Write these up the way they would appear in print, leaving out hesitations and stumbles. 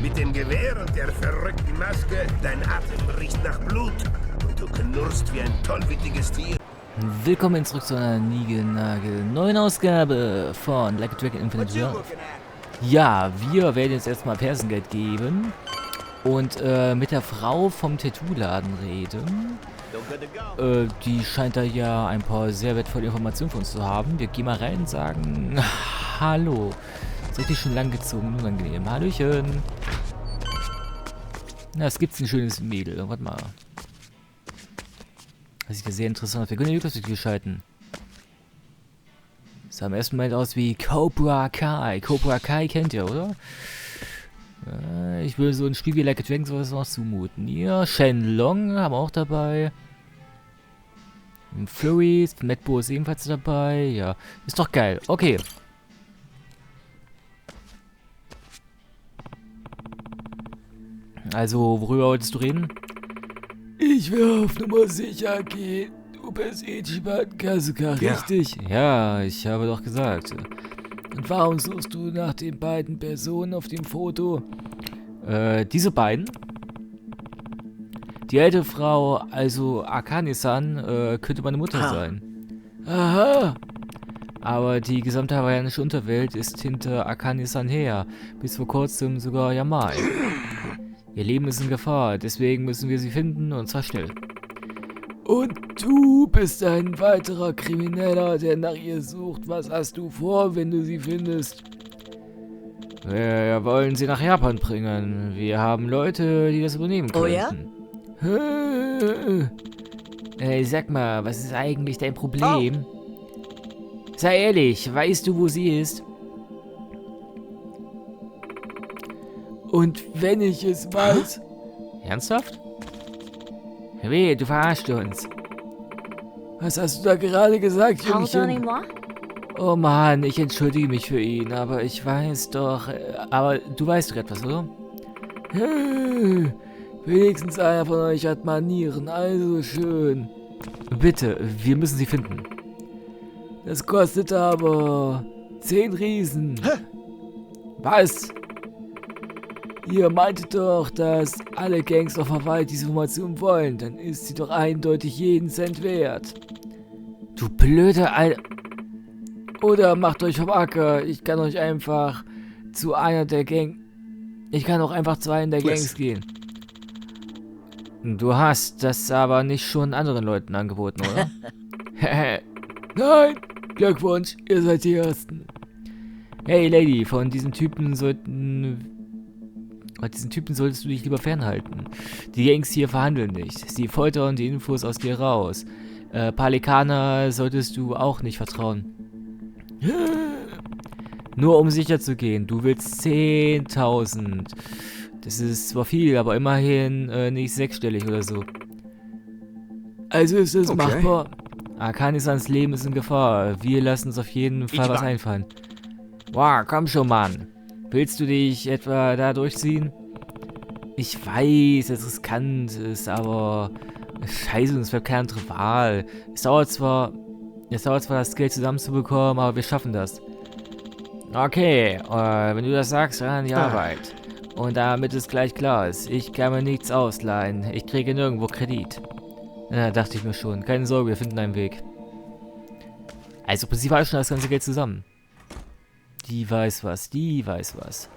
Mit dem Gewehr und der verrückten Maske, dein Atem riecht nach Blut und du knurrst wie ein tollwütiges Tier. Willkommen zurück zu einer neuen Ausgabe von Like a Dragon Infinite. Ja, wir werden jetzt erstmal Persengeld geben und mit der Frau vom Tattoo-Laden reden. Die scheint da ja ein paar sehr wertvolle Informationen für uns zu haben. Wir gehen mal rein und sagen hallo. Ist richtig schon lang gezogen, unangenehm. Hallöchen. Na, es gibt ein schönes Mädel. Warte mal. Das sieht ja sehr interessant aus. Wir können die Übersicht schalten. Das sah im ersten Moment aus wie Cobra Kai. Cobra Kai kennt ihr, oder? Ich würde so ein Spiel wie Like a Dragon sowas noch zumuten. Ja, Shenlong haben wir auch dabei. Flurries, Netbo ist ebenfalls dabei. Ja, ist doch geil. Okay. Also, worüber wolltest du reden? Ich will auf Nummer sicher gehen. Du bist Ichiban Kasuga, richtig? Ja, ich habe doch gesagt. Und warum suchst du nach den beiden Personen auf dem Foto? Diese beiden? Die alte Frau, also Akane-san, könnte meine Mutter sein. Aha! Aber die gesamte hawaiianische Unterwelt ist hinter Akane-san her. Bis vor kurzem sogar Yamai. Ihr Leben ist in Gefahr, deswegen müssen wir sie finden, und zwar schnell. Und du bist ein weiterer Krimineller, der nach ihr sucht. Was hast du vor, wenn du sie findest? Wir wollen sie nach Japan bringen. Wir haben Leute, die das übernehmen könnten. Oh ja? Sag mal, was ist eigentlich dein Problem? Oh. Sei ehrlich, weißt du, wo sie ist? Und wenn ich es weiß... Ernsthaft? Weh, du verarschst uns. Was hast du da gerade gesagt, Jungchen? Oh Mann, ich entschuldige mich für ihn, aber ich weiß doch... Aber du weißt doch etwas, oder? Wenigstens einer von euch hat Manieren, also schön. Bitte, wir müssen sie finden. Das kostet aber... 10 Riesen. Was? Ihr meintet doch, dass alle Gangs auf Hawaii diese Information wollen. Dann ist sie doch eindeutig jeden Cent wert. Du blöde Alter. Oder macht euch vom Acker. Ich kann euch einfach zu einer der Gangs... Ich kann auch einfach zu einer der Gangs gehen. Du hast das aber nicht schon anderen Leuten angeboten, oder? Nein! Glückwunsch, ihr seid die Ersten. Hey Lady, von diesen Typen solltest du dich lieber fernhalten. Die Gangs hier verhandeln nicht. Sie foltern die Infos aus dir raus. Palikaner solltest du auch nicht vertrauen. Nur um sicher zu gehen. Du willst 10.000. Das ist zwar viel, aber immerhin nicht sechsstellig oder so. Also ist es machbar. Akane-sans Leben ist in Gefahr. Wir lassen uns auf jeden Fall was einfallen. Wow, komm schon, Mann. Willst du dich etwa da durchziehen? Ich weiß, dass es riskant ist, aber scheiße, es bleibt keine andere Wahl. Es dauert zwar das Geld zusammenzubekommen, aber wir schaffen das. Okay, wenn du das sagst, dann an die Arbeit. Und damit es gleich klar ist, ich kann mir nichts ausleihen. Ich kriege nirgendwo Kredit. Na, dachte ich mir schon. Keine Sorge, wir finden einen Weg. Also, im Prinzip war schon das ganze Geld zusammen. Die weiß was, die weiß was.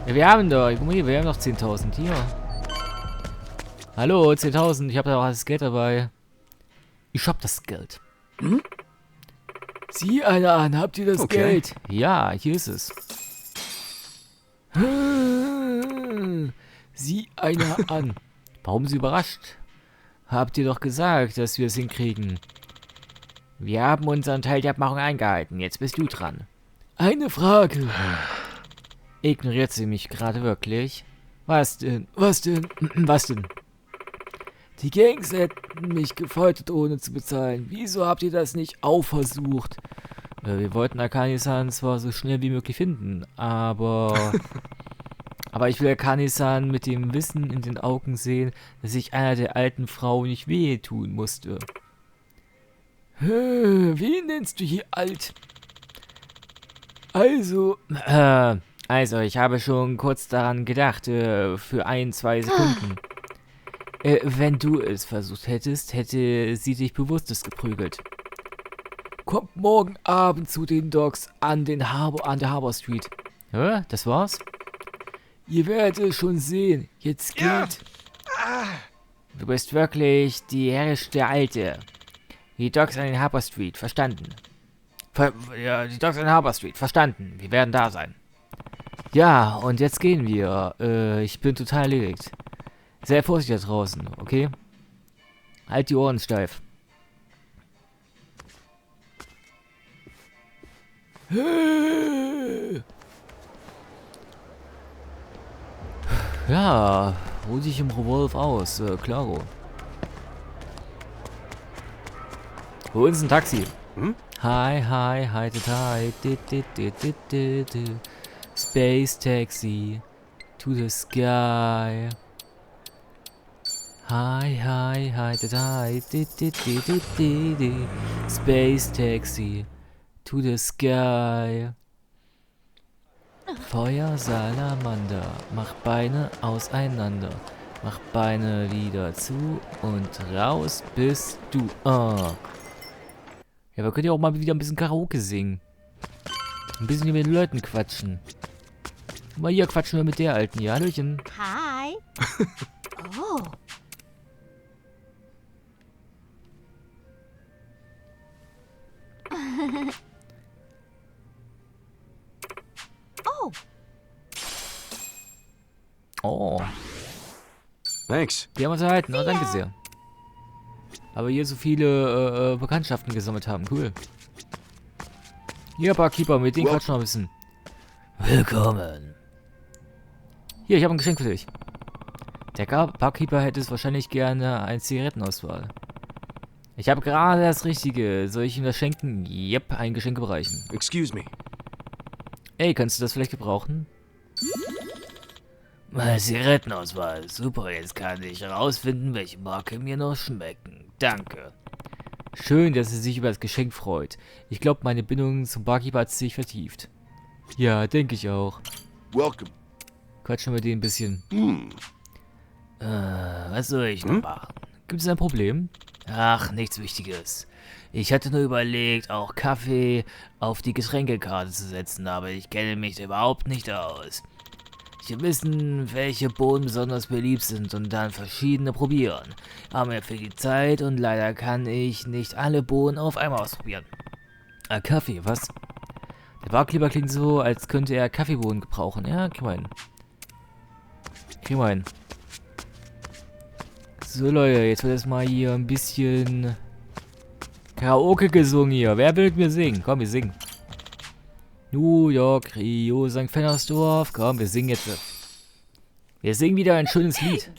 Ja, wir haben doch, wir haben noch 10.000 hier. Hallo, 10.000, ich habe da auch das Geld dabei. Ich hab das Geld. Hm? Sieh einer an, habt ihr das Geld? Ja, hier ist es. Sieh einer an. Warum sie überrascht? Habt ihr doch gesagt, dass wir es hinkriegen. Wir haben unseren Teil der Abmachung eingehalten. Jetzt bist du dran. Eine Frage. Ignoriert sie mich gerade wirklich? Was denn? Was denn? Was denn? Die Gangs hätten mich gefoltert, ohne zu bezahlen. Wieso habt ihr das nicht auch versucht? Wir wollten Akane-san zwar so schnell wie möglich finden, aber... aber ich will Akane-san mit dem Wissen in den Augen sehen, dass ich einer der alten Frau nicht wehtun musste. Wie nennst du hier alt? Also, Also, ich habe schon kurz daran gedacht, für 2 Sekunden. Wenn du es versucht hättest, hätte sie dich bewusstlos geprügelt. Kommt morgen Abend zu den Docks an der Harbor Street. Ja, das war's? Ihr werdet es schon sehen. Jetzt geht. Ja. Du bist wirklich die herrliche Alte. Die Docks an den Harbor Street, verstanden. Ja, die Docks an den Harbor Street, verstanden. Wir werden da sein. Ja, und jetzt gehen wir. Ich bin total erledigt. Sehr vorsichtig da draußen, okay? Halt die Ohren steif. Ja, ruh dich im Revolv aus, klaro. Hol uns ein Taxi. Hm? Hi, hi, hi, hi, Space Taxi to the sky. Hi, hi, hi, hi, Space Taxi to the sky. Feuer Salamander, mach Beine auseinander, mach Beine wieder zu und raus bist du. Oh. Ja, wir können ja auch mal wieder ein bisschen Karaoke singen. Ein bisschen mit den Leuten quatschen. Guck mal, hier quatschen wir mit der Alten. Ja, Hallöchen. Hi. Oh. Oh. Oh, Thanks. wir haben uns erhalten. Oh, danke sehr. Aber hier so viele Bekanntschaften gesammelt haben. Cool. Hier, Barkeeper, mit denen quatschen wir ein bisschen. Willkommen. Hier, ich habe ein Geschenk für dich. Der Barkeeper hätte es wahrscheinlich gerne eine Zigarettenauswahl. Ich habe gerade das Richtige. Soll ich ihm das schenken? Yep, ein Geschenk überreichen. Excuse me. Ey, kannst du das vielleicht gebrauchen? Meine Zigarettenauswahl. Super, jetzt kann ich herausfinden, welche Marke mir noch schmecken. Danke. Schön, dass sie sich über das Geschenk freut. Ich glaube, meine Bindung zum Barkeeper hat sich vertieft. Ja, denke ich auch. Welcome. Quatschen wir den ein bisschen. Hm. Was soll ich noch machen? Gibt es ein Problem? Ach, nichts Wichtiges. Ich hatte nur überlegt, auch Kaffee auf die Getränkekarte zu setzen, aber ich kenne mich da überhaupt nicht aus. Ich will wissen, welche Bohnen besonders beliebt sind und dann verschiedene probieren. Aber mir fehlt die Zeit und leider kann ich nicht alle Bohnen auf einmal ausprobieren. Kaffee, was? Der Barkeeper klingt so, als könnte er Kaffeebohnen gebrauchen. Ja, krieg mal hin. Krieg mal hin. So Leute, jetzt wird erstmal hier ein bisschen Karaoke gesungen hier. Wer will mit mir singen? Komm, wir singen. New York, Rio, St. Fennersdorf. Komm, wir singen jetzt. Wir singen wieder ein schönes Lied.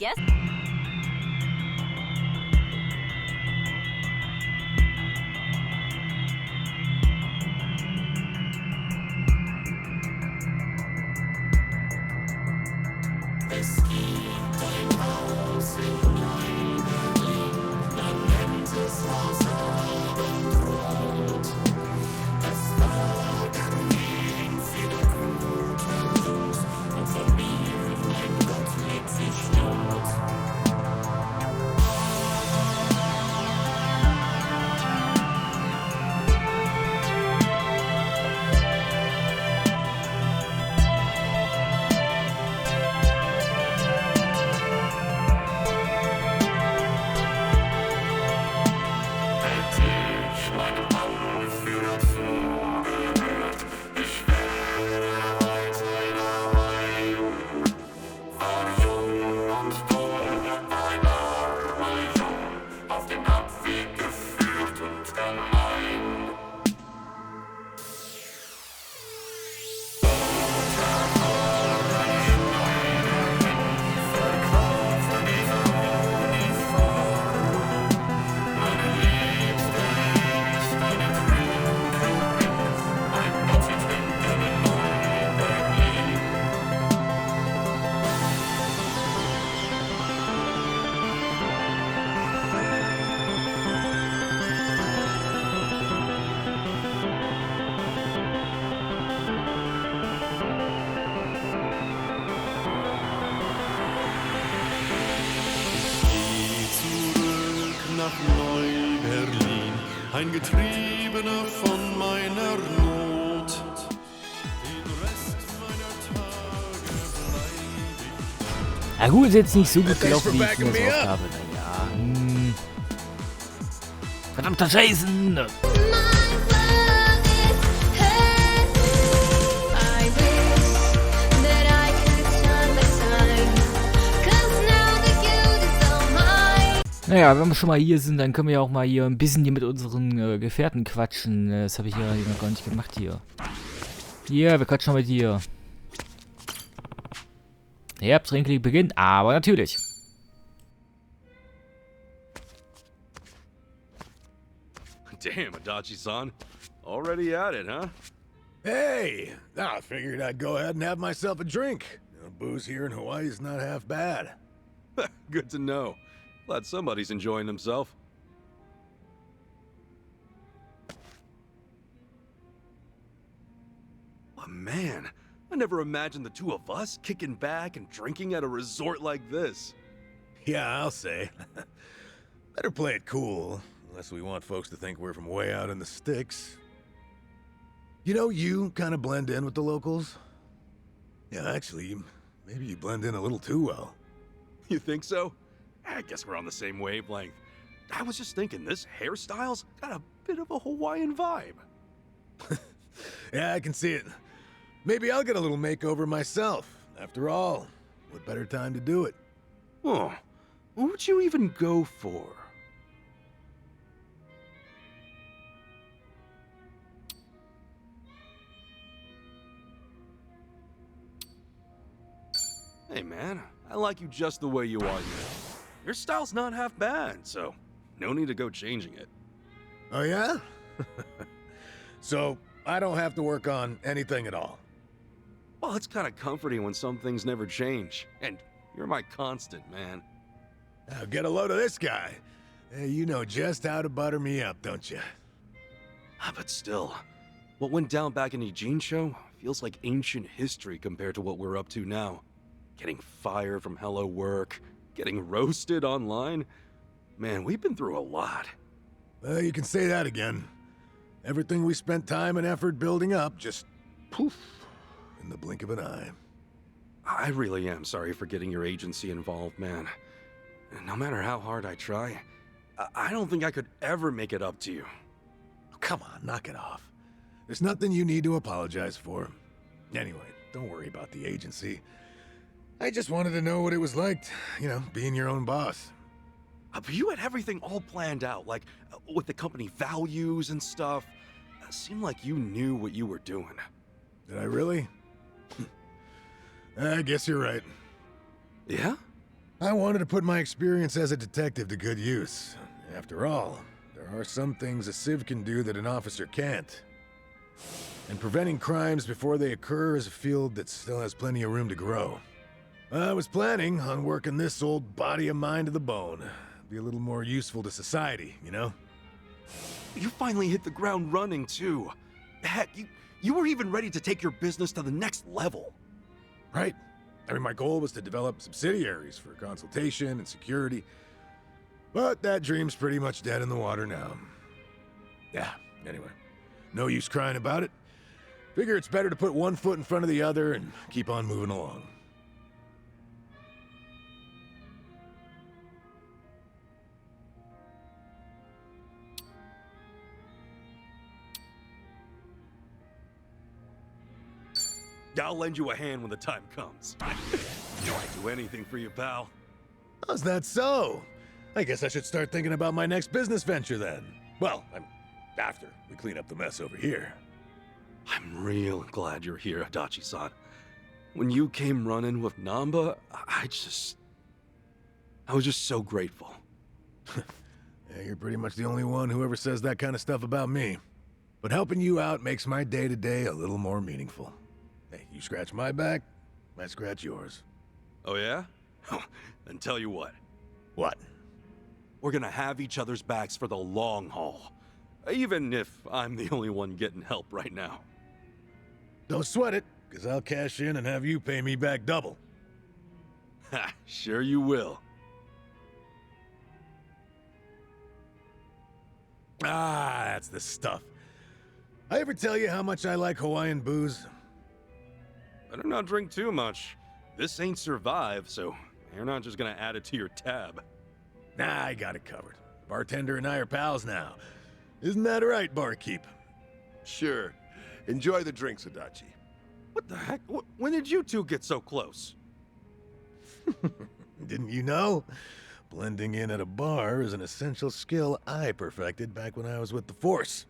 ein Getriebener von meiner Not. Den Rest meiner Tage bleib ich. Na gut, ist jetzt nicht so gut Thanks gelaufen, for wie ich backing mir das me erhofft up. habe. Naja, Verdammter Jason! My love is hurting. I wish that I could turn back time. 'Cause now the guilt is all mine. Naja, wenn wir schon mal hier sind, dann können wir ja auch mal hier ein bisschen hier mit unseren Gefährten quatschen. Das habe ich ja hier noch gar nicht gemacht hier. Hier, wir quatschen mal mit dir. Herbstrenkling beginnt, aber natürlich. Damn, Adachi-san. Already at it, huh? Hey, I figured I'd go ahead and have myself a drink. You know, booze here in Hawaii is not half bad. Good to know. Glad somebody's enjoying himself. Oh, man, I never imagined the two of us kicking back and drinking at a resort like this. Yeah, I'll say. Better play it cool, unless we want folks to think we're from way out in the sticks. You know, you kind of blend in with the locals. Yeah, actually, maybe you blend in a little too well. You think so? I guess we're on the same wavelength. I was just thinking, this hairstyle's got a bit of a Hawaiian vibe. Yeah, I can see it. Maybe I'll get a little makeover myself. After all, what better time to do it? Oh, what would you even go for? Hey man, I like you just the way you are now. Your style's not half bad, so no need to go changing it. Oh, yeah? So, I don't have to work on anything at all. Well, it's kind of comforting when some things never change. And you're my constant, man. Now get a load of this guy. Hey, you know just how to butter me up, don't you? But still, what went down back in Ijincho feels like ancient history compared to what we're up to now. Getting fired from Hello Work, getting roasted online. Man, we've been through a lot. Well, you can say that again. Everything we spent time and effort building up just poof in the blink of an eye. I really am sorry for getting your agency involved, man. No matter how hard I try, I don't think I could ever make it up to you. Oh, come on, knock it off. There's nothing you need to apologize for. Anyway, don't worry about the agency. I just wanted to know what it was like, you know, being your own boss. But you had everything all planned out, like with the company values and stuff. It seemed like you knew what you were doing. Did I really? I guess you're right. Yeah? I wanted to put my experience as a detective to good use. After all, there are some things a civ can do that an officer can't. And preventing crimes before they occur is a field that still has plenty of room to grow. I was planning on working this old body of mine to the bone. Be a little more useful to society, you know? You finally hit the ground running, too. Heck, you were even ready to take your business to the next level. Right. I mean, my goal was to develop subsidiaries for consultation and security. But that dream's pretty much dead in the water now. Yeah, anyway. No use crying about it. Figure it's better to put one foot in front of the other and keep on moving along. I'll lend you a hand when the time comes. I'd do anything for you, pal. How's that so? I guess I should start thinking about my next business venture then. Well, after we clean up the mess over here. I'm real glad you're here, Adachi-san. When you came running with Namba, I was just so grateful. Yeah, you're pretty much the only one who ever says that kind of stuff about me. But helping you out makes my day-to-day a little more meaningful. Hey, you scratch my back, I scratch yours. Oh yeah? Then tell you what. What? We're gonna have each other's backs for the long haul. Even if I'm the only one getting help right now. Don't sweat it, because I'll cash in and have you pay me back double. Ha, sure you will. Ah, that's the stuff. I ever tell you how much I like Hawaiian booze? Better not drink too much. This ain't Survive, so you're not just gonna add it to your tab. Nah, I got it covered. Bartender and I are pals now. Isn't that right, barkeep? Sure. Enjoy the drinks, Adachi. What the heck? When did you two get so close? Didn't you know? Blending in at a bar is an essential skill I perfected back when I was with the Force.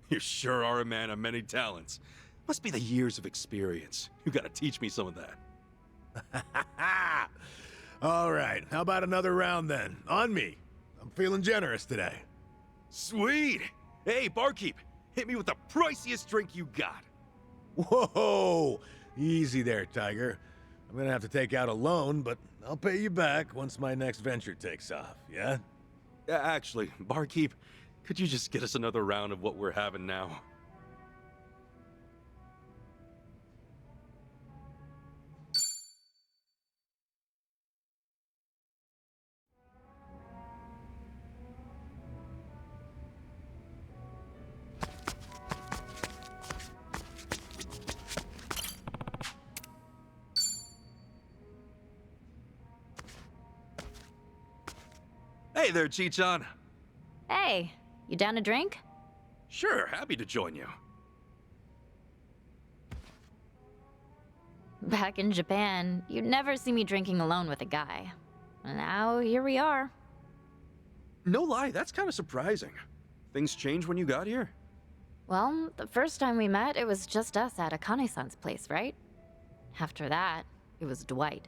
You sure are a man of many talents. Must be the years of experience. You gotta teach me some of that. All right, how about another round then? On me. I'm feeling generous today. Sweet! Hey, barkeep, hit me with the priciest drink you got. Whoa! Easy there, Tiger. I'm gonna have to take out a loan, but I'll pay you back once my next venture takes off, yeah? Actually, barkeep, could you just get us another round of what we're having now? Hey there, Chichan. Hey, you down to drink? Sure, happy to join you. Back in Japan, you'd never see me drinking alone with a guy. Now, here we are. No lie, that's kind of surprising. Things changed when you got here? Well, the first time we met, it was just us at Akane-san's place, right? After that, it was Dwight.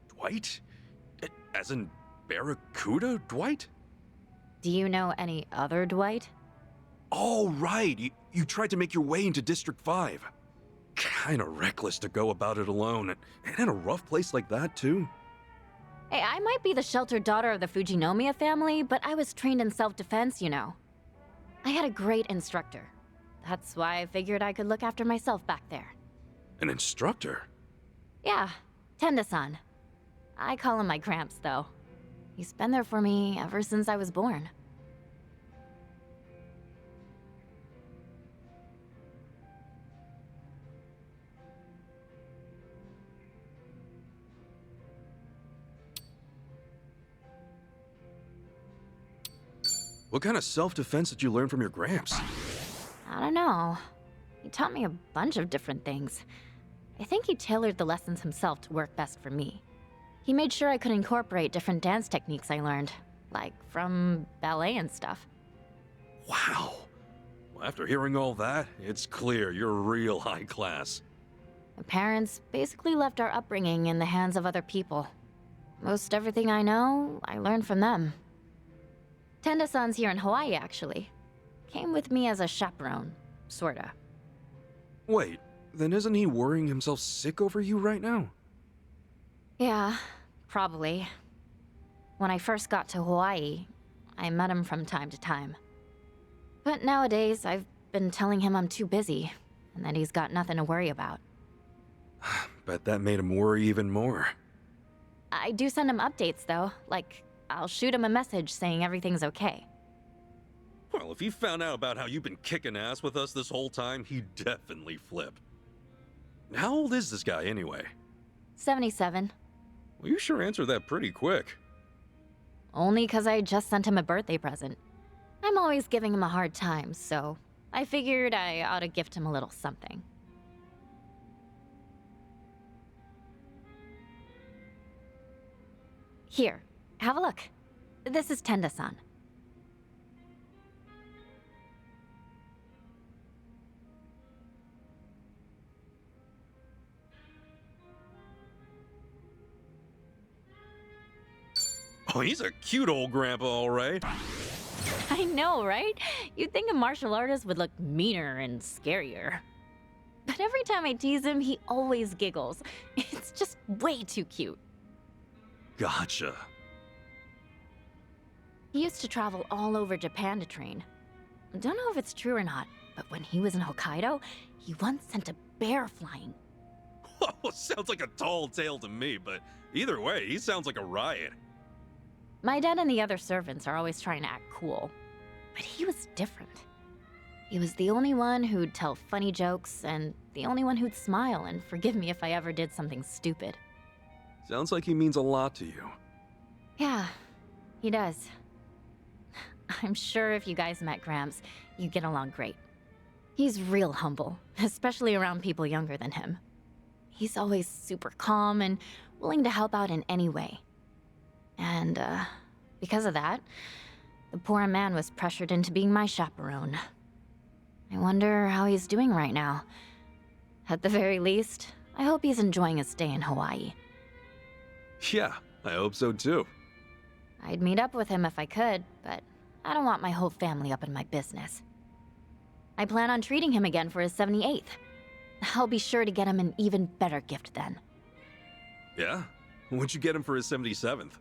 Dwight? As in Barracuda Dwight? Do you know any other Dwight? Oh, right. You tried to make your way into District 5. Kinda reckless to go about it alone, and in a rough place like that, too. Hey, I might be the sheltered daughter of the Fujinomiya family, but I was trained in self-defense, you know. I had a great instructor. That's why I figured I could look after myself back there. An instructor? Yeah, Tenda-san. I call him my Gramps, though. He's been there for me ever since I was born. What kind of self-defense did you learn from your Gramps? I don't know. He taught me a bunch of different things. I think he tailored the lessons himself to work best for me. He made sure I could incorporate different dance techniques I learned, like from ballet and stuff. Wow. Well, after hearing all that, it's clear you're real high class. My parents basically left our upbringing in the hands of other people. Most everything I know, I learned from them. Tenda-san's here in Hawaii, actually. Came with me as a chaperone, sorta. Wait, then isn't he worrying himself sick over you right now? Yeah, probably. When I first got to Hawaii, I met him from time to time. But nowadays, I've been telling him I'm too busy, and that he's got nothing to worry about. Bet that made him worry even more. I do send him updates, though. Like, I'll shoot him a message saying everything's okay. Well, if he found out about how you've been kicking ass with us this whole time, he'd definitely flip. How old is this guy, anyway? 77. Well, you sure answered that pretty quick. Only 'cause I just sent him a birthday present. I'm always giving him a hard time, so I figured I ought to gift him a little something. Here, have a look. This is Tenda-san. Oh, he's a cute old grandpa, all right. I know, right? You'd think a martial artist would look meaner and scarier. But every time I tease him, he always giggles. It's just way too cute. Gotcha. He used to travel all over Japan to train. Don't know if it's true or not, but when he was in Hokkaido, he once sent a bear flying. Oh, sounds like a tall tale to me, but either way, he sounds like a riot. My dad and the other servants are always trying to act cool. But he was different. He was the only one who'd tell funny jokes and the only one who'd smile and forgive me if I ever did something stupid. Sounds like he means a lot to you. Yeah, he does. I'm sure if you guys met Gramps, you'd get along great. He's real humble, especially around people younger than him. He's always super calm and willing to help out in any way. And, because of that, the poor man was pressured into being my chaperone. I wonder how he's doing right now. At the very least, I hope he's enjoying his stay in Hawaii. Yeah, I hope so too. I'd meet up with him if I could, but I don't want my whole family up in my business. I plan on treating him again for his 78th. I'll be sure to get him an even better gift then. Yeah? What'd you get him for his 77th?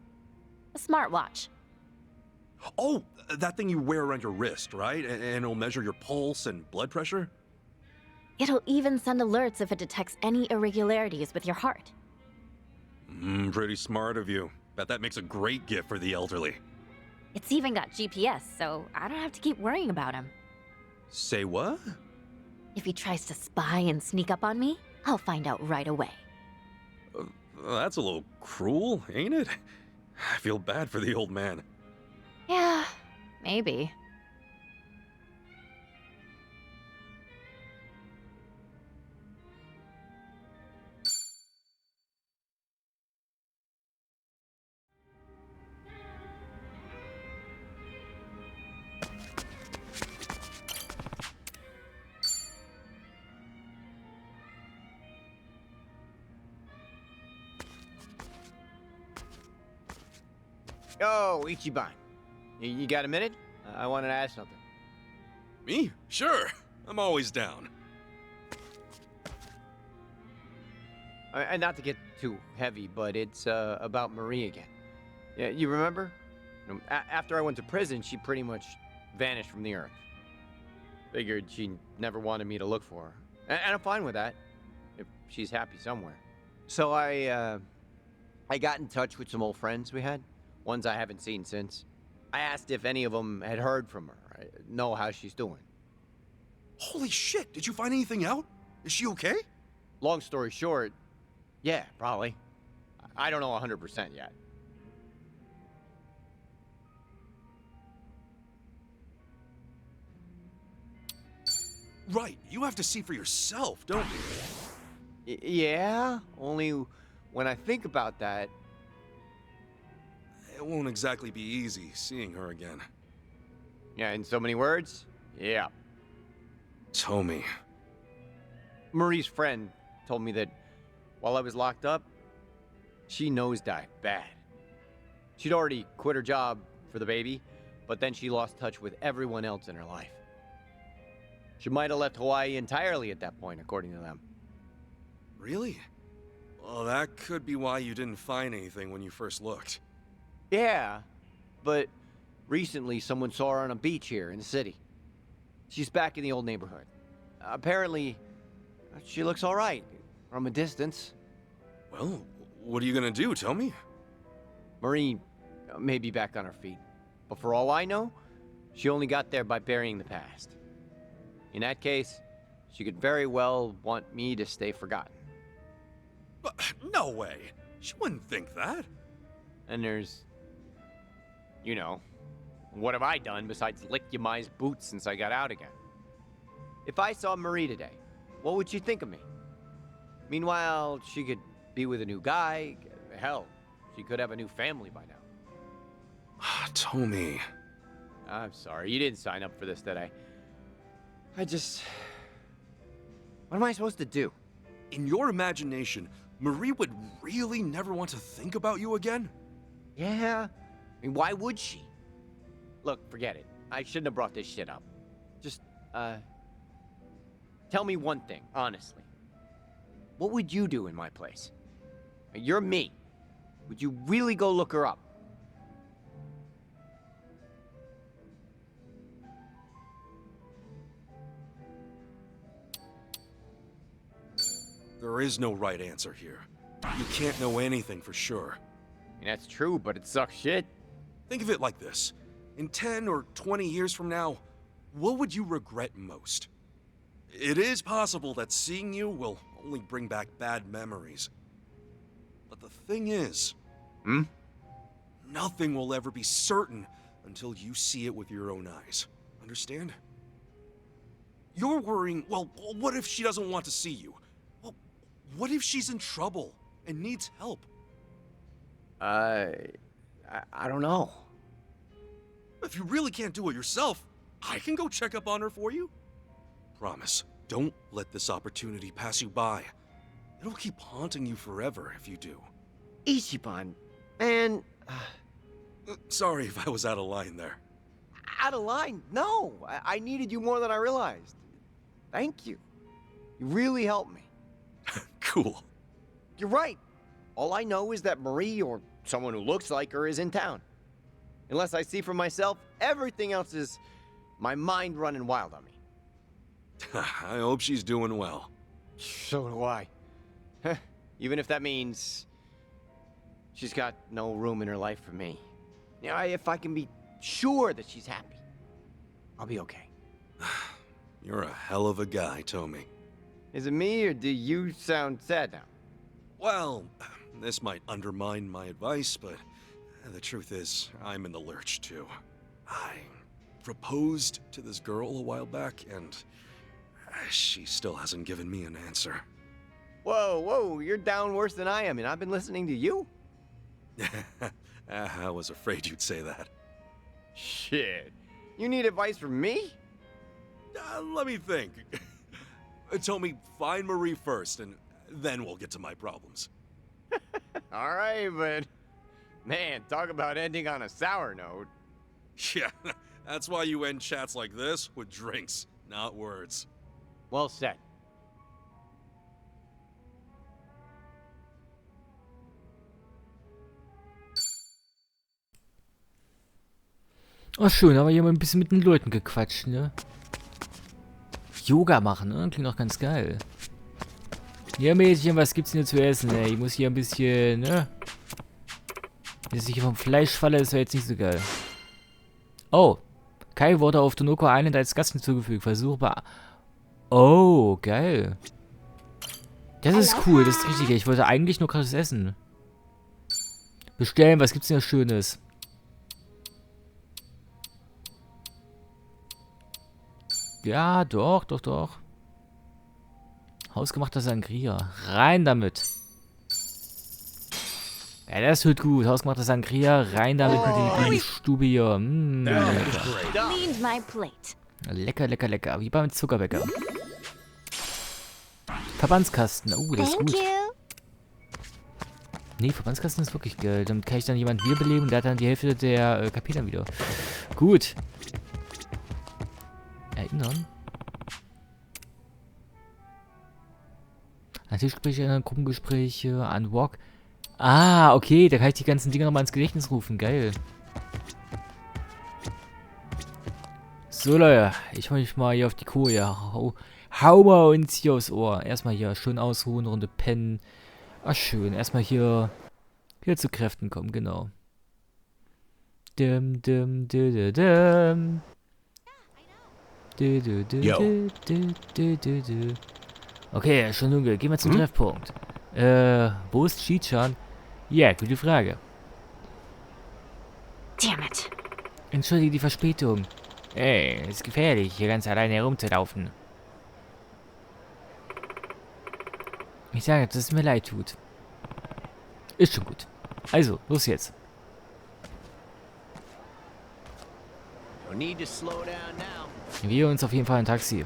A smartwatch. Oh, that thing you wear around your wrist, right? And it'll measure your pulse and blood pressure? It'll even send alerts if it detects any irregularities with your heart. Pretty smart of you. Bet that makes a great gift for the elderly. It's even got GPS, so I don't have to keep worrying about him. Say what? If he tries to spy and sneak up on me, I'll find out right away. That's a little cruel, ain't it? I feel bad for the old man. Yeah, maybe. Oh, Ichiban. You got a minute? I wanted to ask something. Me? Sure. I'm always down. And not to get too heavy, but it's about Marie again. Yeah, you remember? After I went to prison, she pretty much vanished from the earth. Figured she never wanted me to look for her. And I'm fine with that, if she's happy somewhere. So I got in touch with some old friends we had, ones I haven't seen since. I asked if any of them had heard from her, know how she's doing. Holy shit, did you find anything out? Is she okay? Long story short, yeah, probably. I don't know 100% yet. Right, you have to see for yourself, don't you? Yeah, only when I think about that... It won't exactly be easy seeing her again. Yeah, in so many words? Yeah. Tommy. Marie's friend told me that while I was locked up, she nosedived bad. She'd already quit her job for the baby, but then she lost touch with everyone else in her life. She might have left Hawaii entirely at that point, according to them. Really? Well, that could be why you didn't find anything when you first looked. Yeah, but recently someone saw her on a beach here in the city. She's back in the old neighborhood. Apparently, she looks all right from a distance. Well, what are you gonna do, tell me? Marie may be back on her feet, but for all I know, she only got there by burying the past. In that case, she could very well want me to stay forgotten. But no way. She wouldn't think that. And there's... you know, what have I done besides lick Yamai's boots since I got out again? If I saw Marie today, what would she think of me? Meanwhile, she could be with a new guy. Hell, she could have a new family by now. Tommy. I'm sorry, you didn't sign up for this, did I? I just... what am I supposed to do? In your imagination, Marie would really never want to think about you again? Yeah? I mean, why would she? Look, forget it. I shouldn't have brought this shit up. Just, tell me one thing, honestly. What would you do in my place? You're me. Would you really go look her up? There is no right answer here. You can't know anything for sure. I mean, that's true, but it sucks shit. Think of it like this. In 10 or 20 years from now, what would you regret most? It is possible that seeing you will only bring back bad memories. But the thing is, nothing will ever be certain until you see it with your own eyes. Understand? You're worrying, well, what if she doesn't want to see you? Well, what if she's in trouble and needs help? I don't know. If you really can't do it yourself, I can go check up on her for you. Promise, don't let this opportunity pass you by. It'll keep haunting you forever if you do. Ichiban, man, Sorry if I was out of line there. out of line? No, I needed you more than I realized. Thank you. You really helped me. Cool. You're right. All I know is that Marie, or someone who looks like her, is in town. Unless I see for myself, everything else is my mind running wild on me. I hope she's doing well. So do I. Even if that means she's got no room in her life for me. Yeah, if I can be sure that she's happy, I'll be okay. You're a hell of a guy, Tommy. Is it me, or do you sound sad now? Well, this might undermine my advice, but the truth is, I'm in the lurch too. I proposed to this girl a while back, and she still hasn't given me an answer. Whoa, you're down worse than I am, and I've been listening to you? I was afraid you'd say that. Shit. You need advice from me? Let me think. Tommy, find Marie first, and then we'll get to my problems. All right, but... Man, talk about ending on a sour note. Yeah, that's why you end chats like this with drinks, not words. Well said. Oh, schön, haben wir hier mal ein bisschen mit den Leuten gequatscht, ne? Yoga machen, ne? Klingt auch ganz geil. Ja, Mädchen, was gibt's denn hier zu essen, ey? Ich muss hier ein bisschen, ne? Dass ich hier vom Fleisch falle, das wäre jetzt nicht so geil. Oh. Kai wurde auf Tonoko Island als Gast hinzugefügt. Versuchbar. Oh, geil. Das ist cool, das ist richtig. Ich wollte eigentlich nur krasses Essen. Bestellen, was gibt's denn hier Schönes? Ja, doch. Hausgemachter Sangria. Rein damit. Ja, das wird gut. Hausgemachter Sangria. Rein damit in die Stube hier. Cleaned my plate. Lecker. Wie beim Zuckerbäcker. Verbandskasten. Oh, das ist Thank gut. you. Nee, Verbandskasten ist wirklich geil. Damit kann ich dann jemanden wiederbeleben und der hat dann die Hälfte der KP dann wieder. Gut. Erinnern. An Tischgespräche, Gruppengespräche, Unwalk. Ah, okay, da kann ich die ganzen Dinger nochmal ins Gedächtnis rufen. Geil. So, Leute, ich hol mich mal hier auf die Koje. Hau mal uns hier aufs Ohr. Erstmal hier schön ausruhen, Runde pennen. Ach, schön. Erstmal hier zu Kräften kommen, genau. Okay, schon dunkel. Gehen wir zum Treffpunkt. Wo ist Chichan? Ja, gute Frage. Damn it. Entschuldige die Verspätung. Ey, ist gefährlich, hier ganz alleine herumzulaufen. Ich sage, dass es mir leid tut. Ist schon gut. Also, los jetzt. No need to slow down now. Wir uns auf jeden Fall ein Taxi.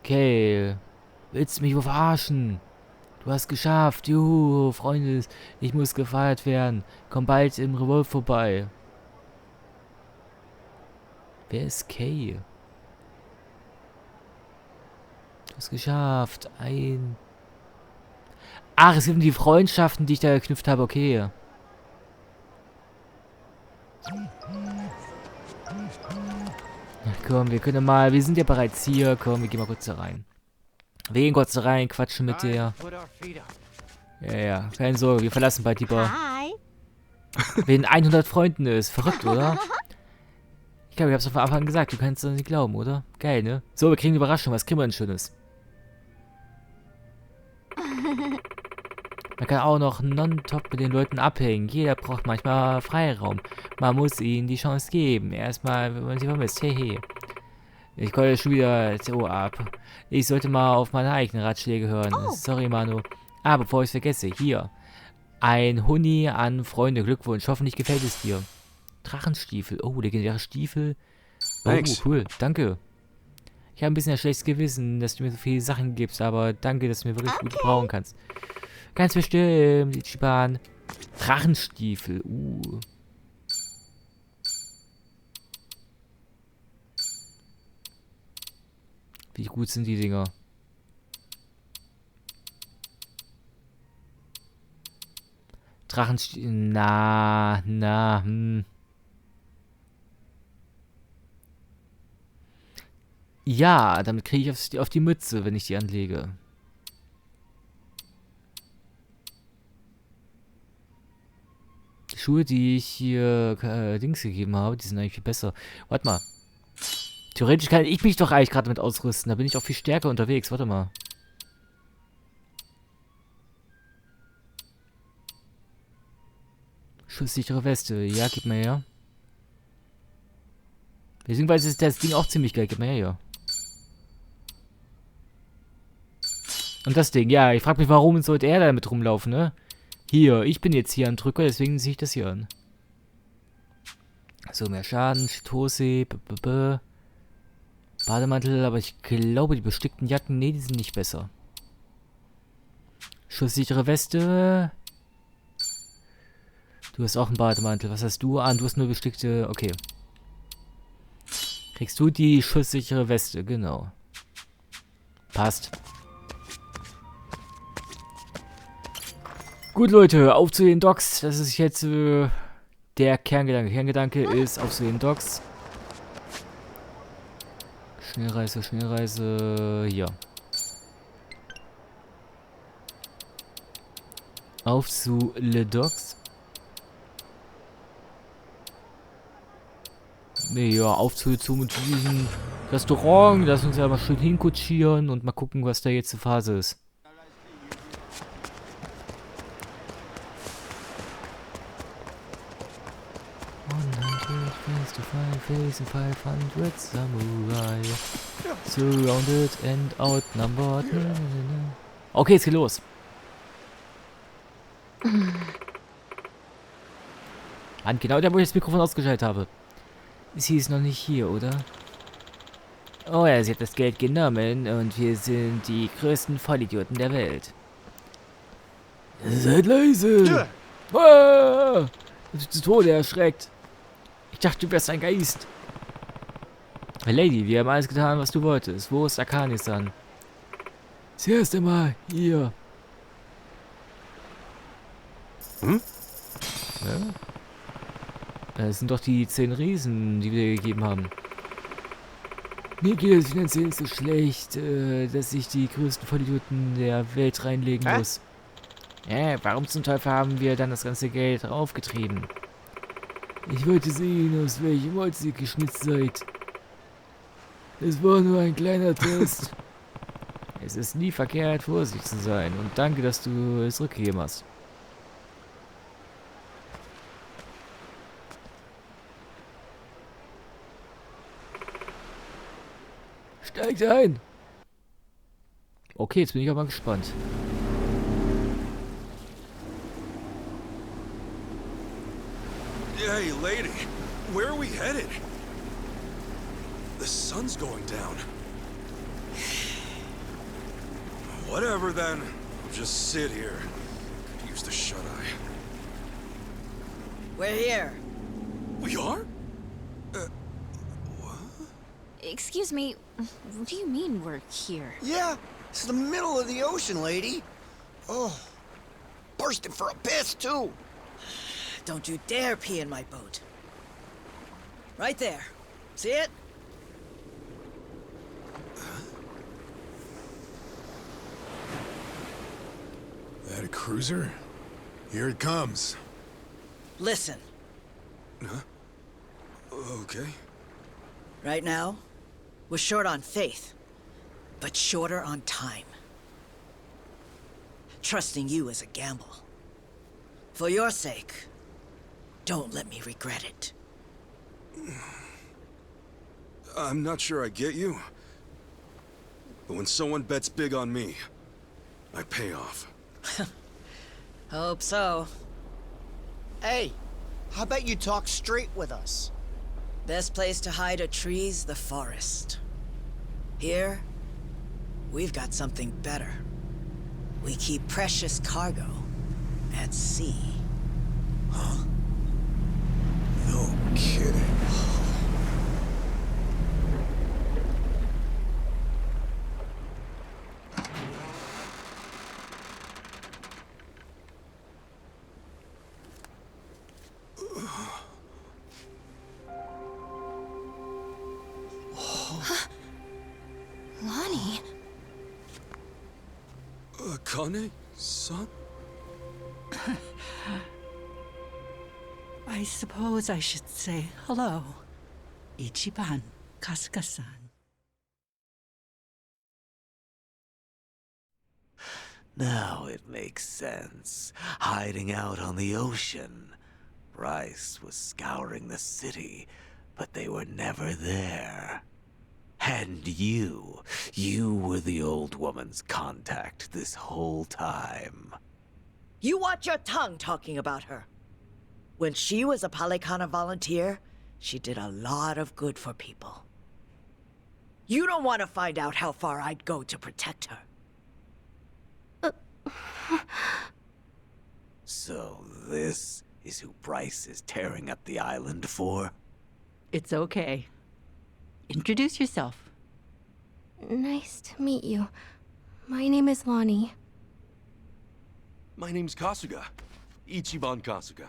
Okay. Willst du mich wohl verarschen? Du hast geschafft. Juhu, Freunde. Ich muss gefeiert werden. Komm bald im Revolve vorbei. Wer ist Kay? Du hast geschafft. Ach, es sind die Freundschaften, die ich da geknüpft habe. Okay. Ach komm, wir können mal... Wir sind ja bereits hier. Komm, wir gehen mal kurz da rein. Wir gehen kurz da rein, quatschen mit der. Put our feet up. Ja, keine Sorge, wir verlassen bald die Bar. Hi. Wer in 100 Freunden ist. Verrückt, oder? Ich glaube, ich hab's von Anfang an gesagt. Du kannst es nicht glauben, oder? Geil, ne? So, wir kriegen eine Überraschung. Was kriegen wir denn Schönes? Man kann auch noch nonstop mit den Leuten abhängen. Jeder braucht manchmal Freiraum. Man muss ihnen die Chance geben. Erstmal, wenn man sie vermisst. Hehe. Ich komme schon wieder so ab. Ich sollte mal auf meine eigenen Ratschläge hören. Sorry, Manu. Ah, bevor ich es vergesse. Hier. Ein Huni an Freunde. Glückwunsch. Hoffentlich gefällt es dir. Drachenstiefel. Oh, legendäre Stiefel. Oh, Thanks. cool. Danke. Ich habe ein bisschen ein schlechtes Gewissen, dass du mir so viele Sachen gibst, aber danke, dass du mir wirklich gut gebrauchen kannst. Ganz bestimmt, Ichiban. Drachenstiefel. Wie gut sind die Dinger? Drachenstiefel. Ja, damit kriege ich auf die Mütze, wenn ich die anlege. Die Schuhe, die ich hier Dings gegeben habe, die sind eigentlich viel besser. Warte mal. Theoretisch kann ich mich doch eigentlich gerade damit ausrüsten. Da bin ich auch viel stärker unterwegs. Warte mal. Schusssichere Weste. Ja, gib mir her. Beziehungsweise ist das Ding auch ziemlich geil. Gib mir her, ja. Und das Ding, ja, ich frage mich, warum sollte er damit rumlaufen, ne? Hier, ich bin jetzt hier ein Drücker, deswegen ziehe ich das hier an. So, mehr Schaden, Chitose, Bademantel, aber ich glaube, die bestickten Jacken, nee, die sind nicht besser. Schusssichere Weste. Du hast auch einen Bademantel. Was hast du an? Du hast nur bestickte, okay. Kriegst du die schusssichere Weste, genau. Passt. Gut, Leute, auf zu den Docks. Das ist jetzt der Kerngedanke. Kerngedanke ist auf zu den Docks. Schnellreise, Schnellreise. Hier. Auf zu Le Docks. Nee, ja, auf zu diesem Restaurant. Lass uns ja mal schön hinkutschieren und mal gucken, was da jetzt die Phase ist. Facing 500 Samurai. Surrounded and outnumbered. Okay, es geht los. An genau der, wo ich das Mikrofon ausgeschaltet habe. Sie ist noch nicht hier, oder? Oh ja, sie hat das Geld genommen und wir sind die größten Vollidioten der Welt. Seid leise! Ah! Du bist zu Tode erschreckt. Ich dachte, du wärst ein Geist. Lady, wir haben alles getan, was du wolltest. Wo ist Akane-san? Zuerst einmal hier. Hm? Ja? Das sind doch die 10 Riesen, die wir dir gegeben haben. Mir geht es finanziell so schlecht, dass ich die größten Vollidioten der Welt reinlegen muss. Warum zum Teufel haben wir dann das ganze Geld aufgetrieben? Ich wollte sehen, aus welchem Holz ihr geschnitzt seid. Es war nur ein kleiner Test. Es ist nie verkehrt, vorsichtig zu sein. Und danke, dass du es zurückgegeben hast. Steigt ein! Okay, jetzt bin ich aber gespannt. Hey, lady, where are we headed? The sun's going down. Whatever then. I'll just sit here. Could use the shut-eye. We're here. We are? Excuse me, what do you mean we're here? Yeah, it's the middle of the ocean, lady. Oh, bursting for a piss, too. Don't you dare pee in my boat. Right there. See it? That cruiser? Here it comes. Listen, Okay. right now, we're short on faith, but shorter on time. Trusting you is a gamble. For your sake, don't let me regret it. I'm not sure I get you. But when someone bets big on me, I pay off. Hope so. Hey, how about you talk straight with us? Best place to hide a tree's the forest. Here, we've got something better. We keep precious cargo at sea. No kidding. Lonnie, Akane-san? I suppose I should say hello. Ichiban Kasuga-san. Now it makes sense. Hiding out on the ocean. Bryce was scouring the city, but they were never there. And you were the old woman's contact this whole time. You watch your tongue talking about her. When she was a Palikana volunteer, she did a lot of good for people. You don't want to find out how far I'd go to protect her. So this is who Bryce is tearing up the island for? It's okay. Introduce yourself. nice to meet you. My name is Lonnie. My name's Kasuga. Ichiban Kasuga.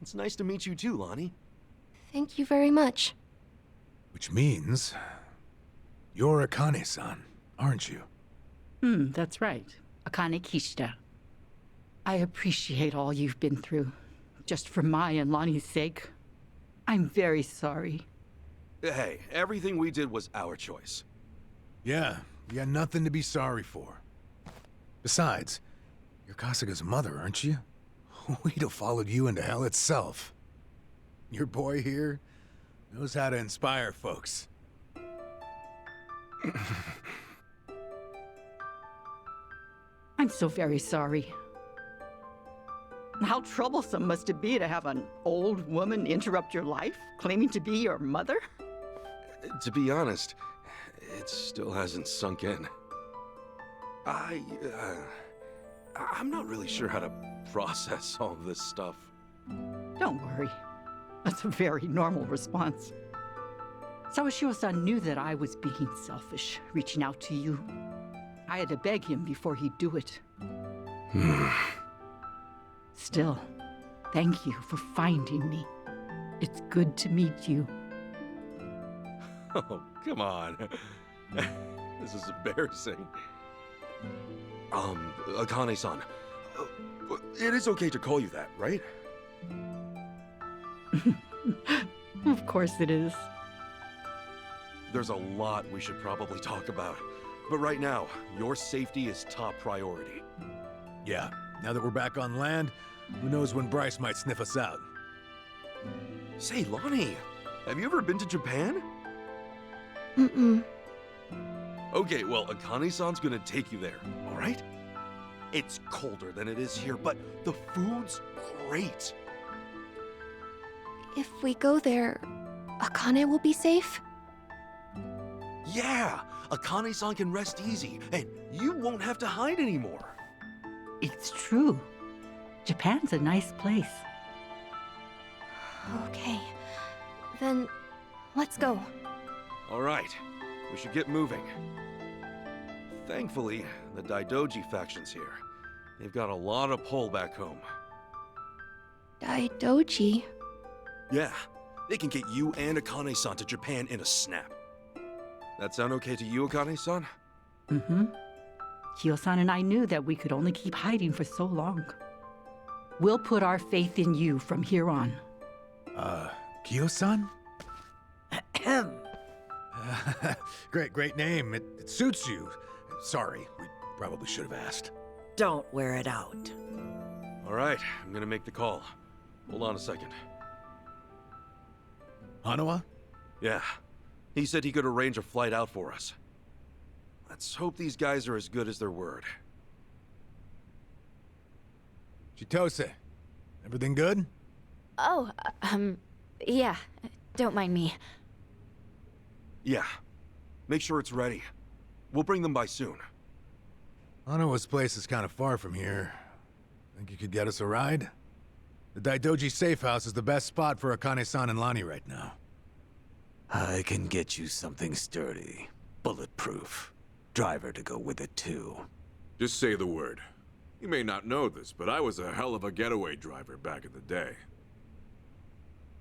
It's nice to meet you too, Lonnie. Thank you very much. Which means... you're Akane-san, aren't you? That's right. Akane Kishida. I appreciate all you've been through. Just for my and Lonnie's sake. I'm very sorry. Hey, everything we did was our choice. Yeah, you got nothing to be sorry for. Besides, you're Kasuga's mother, aren't you? We'd have followed you into hell itself. Your boy here knows how to inspire folks. I'm so very sorry. How troublesome must it be to have an old woman interrupt your life, claiming to be your mother? To be honest, it still hasn't sunk in. I'm not really sure how to process all of this stuff. Don't worry. That's a very normal response. Sawashiro-san knew that I was being selfish, reaching out to you. I had to beg him before he'd do it. Still, thank you for finding me. It's good to meet you. Oh, come on. This is embarrassing. Akane-san, it is okay to call you that, right? Of course it is. There's a lot we should probably talk about. But right now, your safety is top priority. Yeah, now that we're back on land, who knows when Bryce might sniff us out. Say, Lonnie, have you ever been to Japan? Mm-mm. Okay, well, Akane-san's gonna take you there, all right? It's colder than it is here, but the food's great. If we go there, Akane will be safe? Yeah, Akane-san can rest easy, and you won't have to hide anymore. It's true. Japan's a nice place. Okay. Then, let's go. All right, we should get moving. Thankfully, the Daidoji faction's here. They've got a lot of pull back home. Daidoji? Yeah, they can get you and Akane-san to Japan in a snap. That sound okay to you, Akane-san? Mm-hmm. Kyo-san and I knew that we could only keep hiding for so long. We'll put our faith in you from here on. Kyo-san? Great name. It suits you. Sorry, we probably should have asked. Don't wear it out. All right, I'm gonna make the call. Hold on a second. Hanawa? Yeah, he said he could arrange a flight out for us. Let's hope these guys are as good as their word. Chitose, everything good? Oh, yeah. Don't mind me. Yeah, make sure it's ready. We'll bring them by soon. Hanawa's place is kind of far from here. Think you could get us a ride? The Daidoji safe house is the best spot for Akane-san and Lani right now. I can get you something sturdy, bulletproof. Driver to go with it too. Just say the word. You may not know this, but I was a hell of a getaway driver back in the day.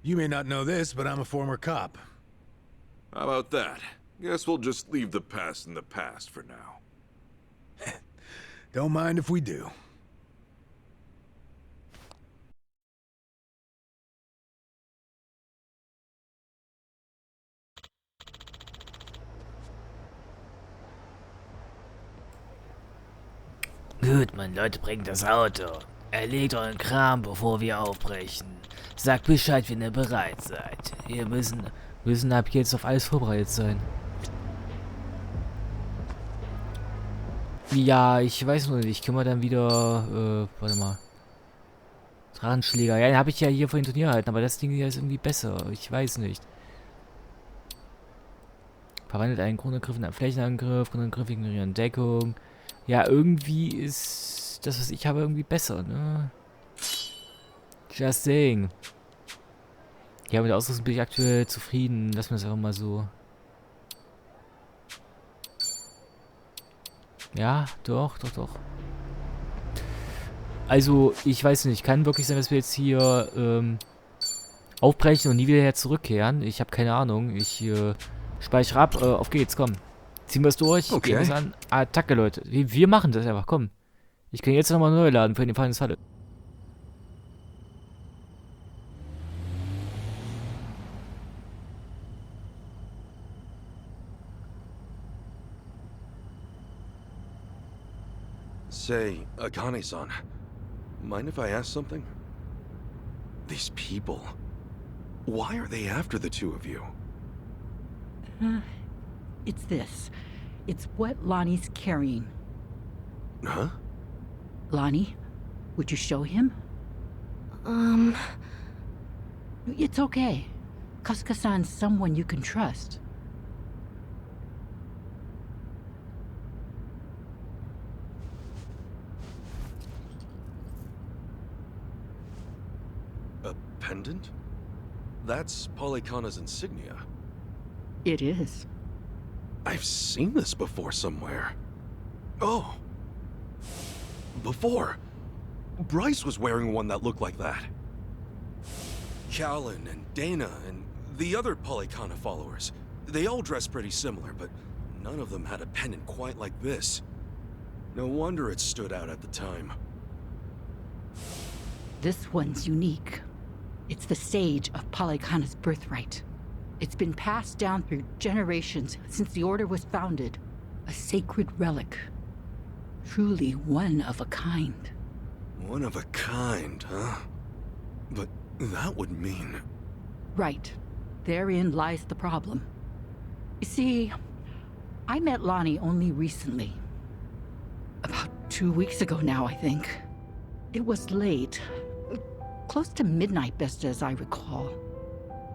You may not know this, but I'm a former cop. How about that? Guess we'll just leave the past in the past for now. Don't mind if we do. Gut, meine Leute, bringt das Auto. Erledigt euren Kram, bevor wir aufbrechen. Sagt Bescheid, wenn ihr bereit seid. Wir müssen ab jetzt auf alles vorbereitet sein. Ja, ich weiß nur nicht. Können wir dann wieder, warte mal. Drachenschläger. Ja, den habe ich ja hier vorhin Turnier erhalten, aber das Ding hier ist irgendwie besser. Ich weiß nicht. Verwandelt einen Grundangriff in einen Flächenangriff, Grundangriff ignorieren Deckung. Ja, irgendwie ist das, was ich habe, irgendwie besser, ne? Just saying. Ja, mit der Ausrüstung bin ich aktuell zufrieden. Lassen wir es einfach mal so. Ja, doch. Also, ich weiß nicht. Kann wirklich sein, dass wir jetzt hier aufbrechen und nie wieder zurückkehren. Ich habe keine Ahnung. Ich speichere ab. Auf geht's, komm. Ziehen wir es durch. Okay. Gehen wir es an. Attacke, Leute. Wir machen das einfach, komm. Ich kann jetzt nochmal neu laden für den Fall des Falles. Say, Akane-san, mind if I ask something? These people, why are they after the two of you? It's this. It's what Lonnie's carrying. Huh? Lonnie, would you show him? It's okay. Kasuka-san's someone you can trust. A pendant? That's Polycana's insignia. It is. I've seen this before somewhere. Oh. Before. Bryce was wearing one that looked like that. Callan and Dana and the other Polycana followers. They all dressed pretty similar, but none of them had a pendant quite like this. No wonder it stood out at the time. This one's unique. It's the sage of Polycana's birthright. It's been passed down through generations since the Order was founded. A sacred relic. Truly one of a kind. One of a kind, huh? But that would mean... Right. Therein lies the problem. You see, I met Lonnie only recently. About 2 weeks ago now, I think. It was late. Close to midnight, best as I recall.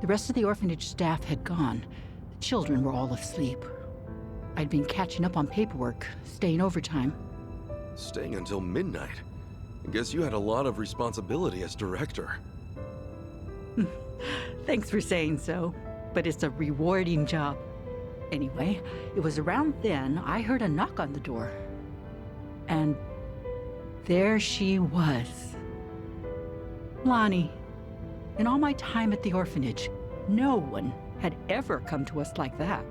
The rest of the orphanage staff had gone. The children were all asleep. I'd been catching up on paperwork, staying overtime. Staying until midnight? I guess you had a lot of responsibility as director. Thanks for saying so, but it's a rewarding job. Anyway, it was around then I heard a knock on the door. And there she was. Lonnie. In all my time at the orphanage, no one had ever come to us like that.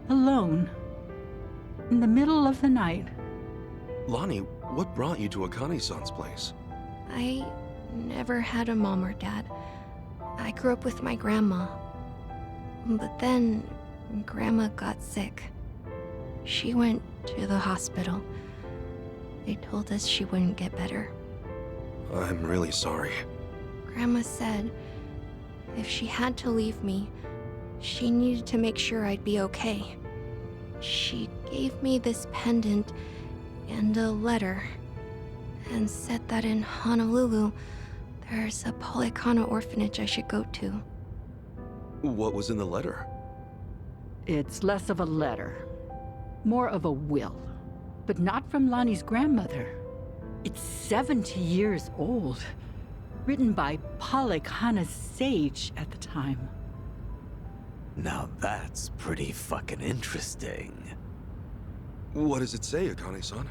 Alone. In the middle of the night. Lonnie, what brought you to Akane-san's place? I never had a mom or dad. I grew up with my grandma. But then, Grandma got sick. She went to the hospital. They told us she wouldn't get better. I'm really sorry. Grandma said if she had to leave me, she needed to make sure I'd be okay. She gave me this pendant and a letter, and said that in Honolulu, there's a Polycana orphanage I should go to. What was in the letter? It's less of a letter, more of a will, but not from Lonnie's grandmother. It's 70 years old, written by Polycana's sage at the time. Now that's pretty fucking interesting. What does it say, Akane-san?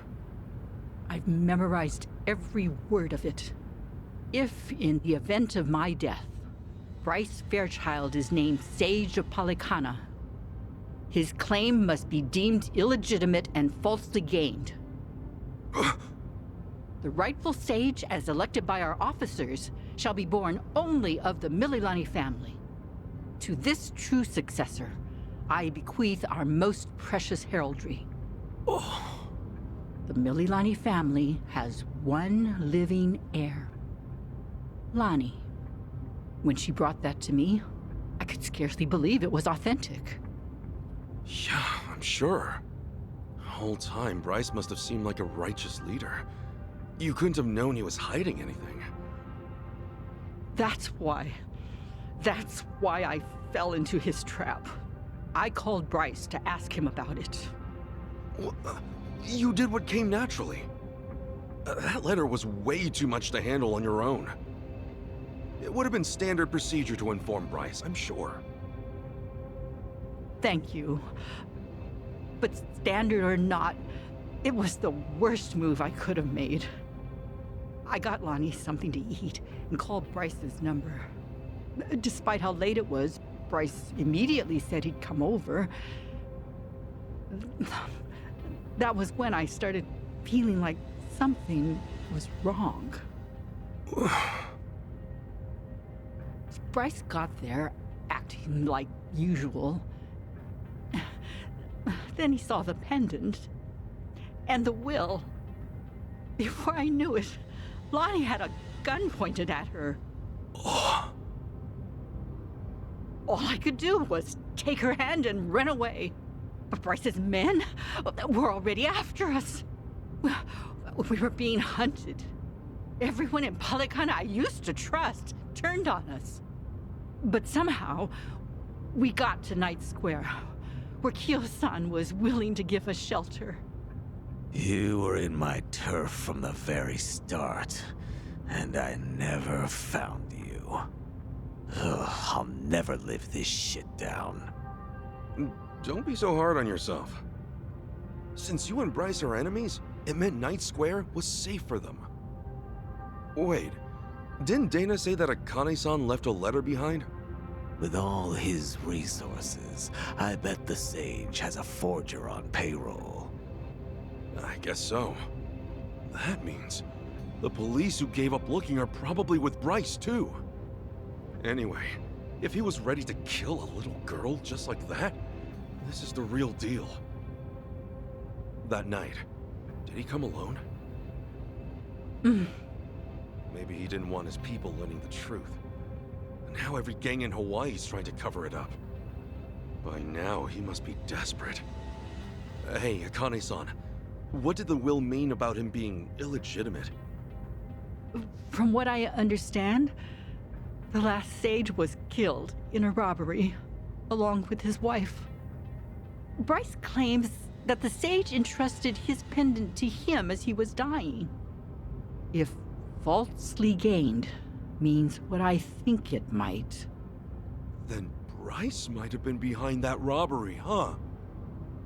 I've memorized every word of it. If, in the event of my death, Bryce Fairchild is named Sage of Polycana, his claim must be deemed illegitimate and falsely gained. The rightful sage, as elected by our officers, shall be born only of the Mililani family. To this true successor, I bequeath our most precious heraldry. The Mililani family has one living heir. Lonnie. When she brought that to me, I could scarcely believe it was authentic. Yeah, I'm sure. The whole time, Bryce must have seemed like a righteous leader. You couldn't have known he was hiding anything. That's why I fell into his trap. I called Bryce to ask him about it. You did what came naturally. That letter was way too much to handle on your own. It would have been standard procedure to inform Bryce, I'm sure. Thank you. But standard or not, it was the worst move I could have made. I got Lonnie something to eat and called Bryce's number. Despite how late it was, Bryce immediately said he'd come over. That was when I started feeling like something was wrong. Bryce got there, acting like usual. Then he saw the pendant and the will. Before I knew it, Lonnie had a gun pointed at her. All I could do was take her hand and run away. But Bryce's men were already after us. We were being hunted. Everyone in Polycana I used to trust turned on us. But somehow, we got to Night Square, where Kyo-san was willing to give us shelter. You were in my turf from the very start, and I never found you. Ugh, I'll never live this shit down. Don't be so hard on yourself. Since you and Bryce are enemies, it meant Night Square was safe for them. Wait, didn't Dana say that Akane-san left a letter behind? With all his resources, I bet the Sage has a forger on payroll. I guess so. That means the police who gave up looking are probably with Bryce, too. Anyway, if he was ready to kill a little girl just like that, this is the real deal. That night, did he come alone? Maybe he didn't want his people learning the truth. Now every gang in Hawaii is trying to cover it up. By now, he must be desperate. Hey, Akane-san, what did the will mean about him being illegitimate? From what I understand, the last sage was killed in a robbery, along with his wife. Bryce claims that the sage entrusted his pendant to him as he was dying. If falsely gained means what I think it might. Then Bryce might have been behind that robbery, huh?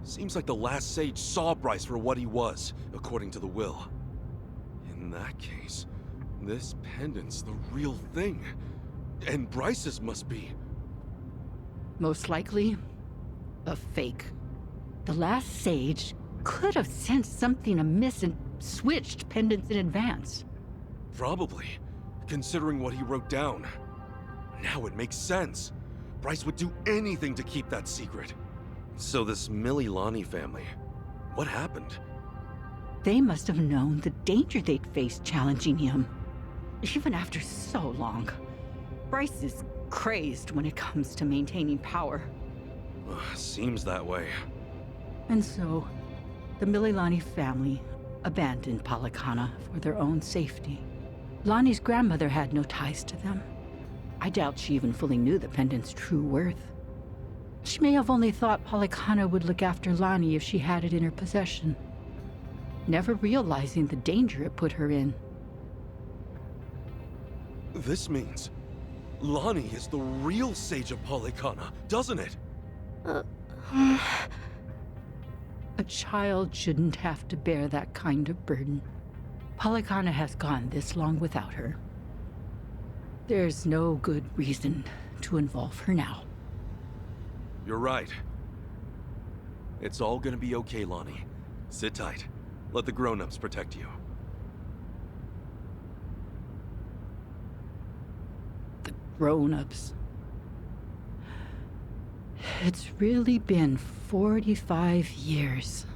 Seems like the last sage saw Bryce for what he was, according to the will. In that case, this pendant's the real thing. And Bryce's must be. Most likely, a fake. The last sage could have sensed something amiss and switched pendants in advance. Probably, considering what he wrote down. Now it makes sense. Bryce would do anything to keep that secret. So this Mililani family, what happened? They must have known the danger they'd face challenging him. Even after so long. Bryce is crazed when it comes to maintaining power. Seems that way. And so, the Mililani family abandoned Palikana for their own safety. Lonnie's grandmother had no ties to them. I doubt she even fully knew the pendant's true worth. She may have only thought Palikana would look after Lonnie if she had it in her possession, never realizing the danger it put her in. This means Lonnie is the real Sage of Palikana, doesn't it? A child shouldn't have to bear that kind of burden. Palikana has gone this long without her. There's no good reason to involve her now. You're right. It's all gonna be okay, Lonnie. Sit tight. Let the grown-ups protect you. The grown-ups. It's really been 45 years.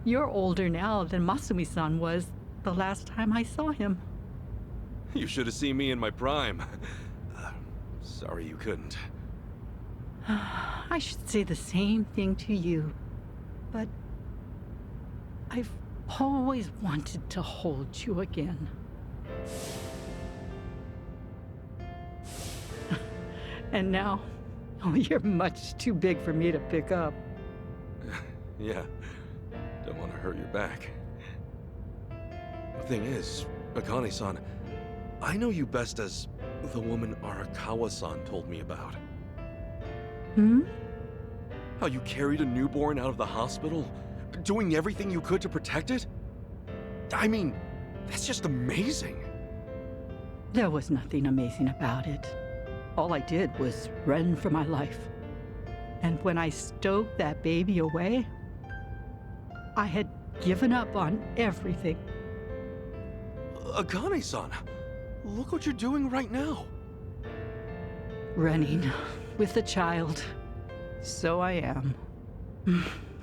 You're older now than Masumi-san was the last time I saw him. You should have seen me in my prime. Sorry you couldn't. I should say the same thing to you, but I've always wanted to hold you again. And now, you're much too big for me to pick up. Yeah, don't want to hurt your back. The thing is, Akane-san, I know you best as the woman Arakawa-san told me about. Hmm? How you carried a newborn out of the hospital, doing everything you could to protect it? I mean, that's just amazing. There was nothing amazing about it. All I did was run for my life. And when I stowed that baby away, I had given up on everything. Akane-san, look what you're doing right now. Running with a child. So I am.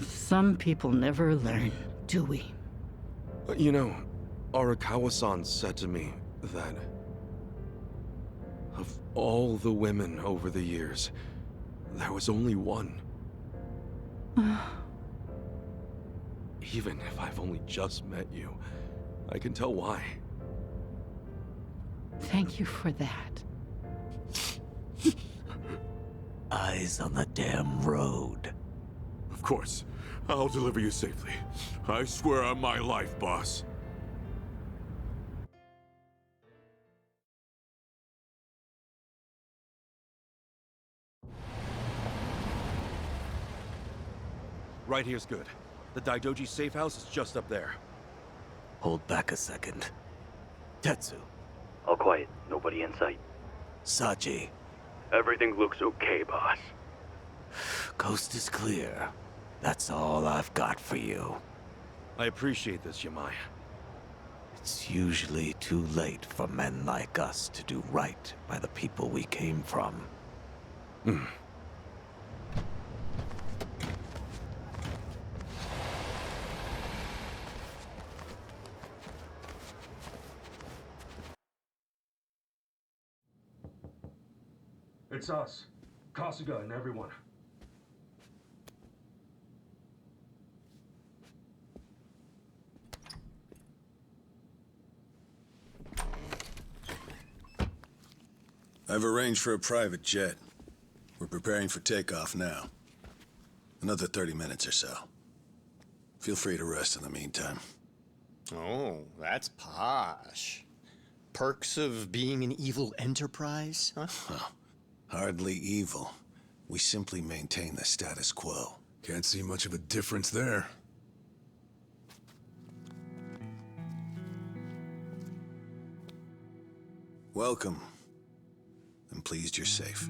Some people never learn, do we? You know, Arakawa-san said to me that of all the women over the years, there was only one. Even if I've only just met you, I can tell why. Thank you for that. Eyes on the damn road. Of course. I'll deliver you safely. I swear on my life, boss. Right here's good. The Daidoji safe house is just up there. Hold back a second. Tetsu. All quiet. Nobody in sight. Saji. Everything looks okay, boss. Coast is clear. That's all I've got for you. I appreciate this, Yamai. It's usually too late for men like us to do right by the people we came from. It's us. Kasuga and everyone. I've arranged for a private jet. We're preparing for takeoff now. Another 30 minutes or so. Feel free to rest in the meantime. Oh, that's posh. Perks of being an evil enterprise, huh? Hardly evil. We simply maintain the status quo. Can't see much of a difference there. Welcome. I'm pleased you're safe.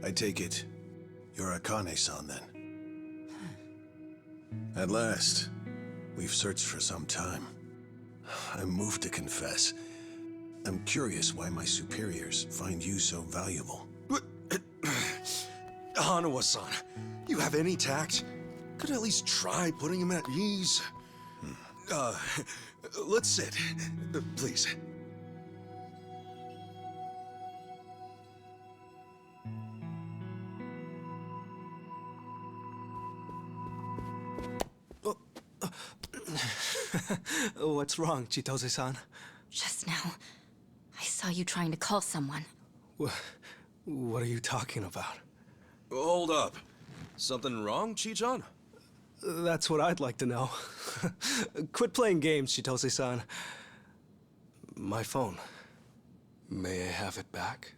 I take it you're Akane-san then? At last. We've searched for some time. I'm moved to confess. I'm curious why my superiors find you so valuable. Hanawa-san, you have any tact? Could at least try putting him at ease. Let's sit. Please. What's wrong, Chitose-san? Just now, I saw you trying to call someone. What are you talking about? Hold up. Something wrong, Chi-chan? That's what I'd like to know. Quit playing games, Chitose-san. My phone. May I have it back?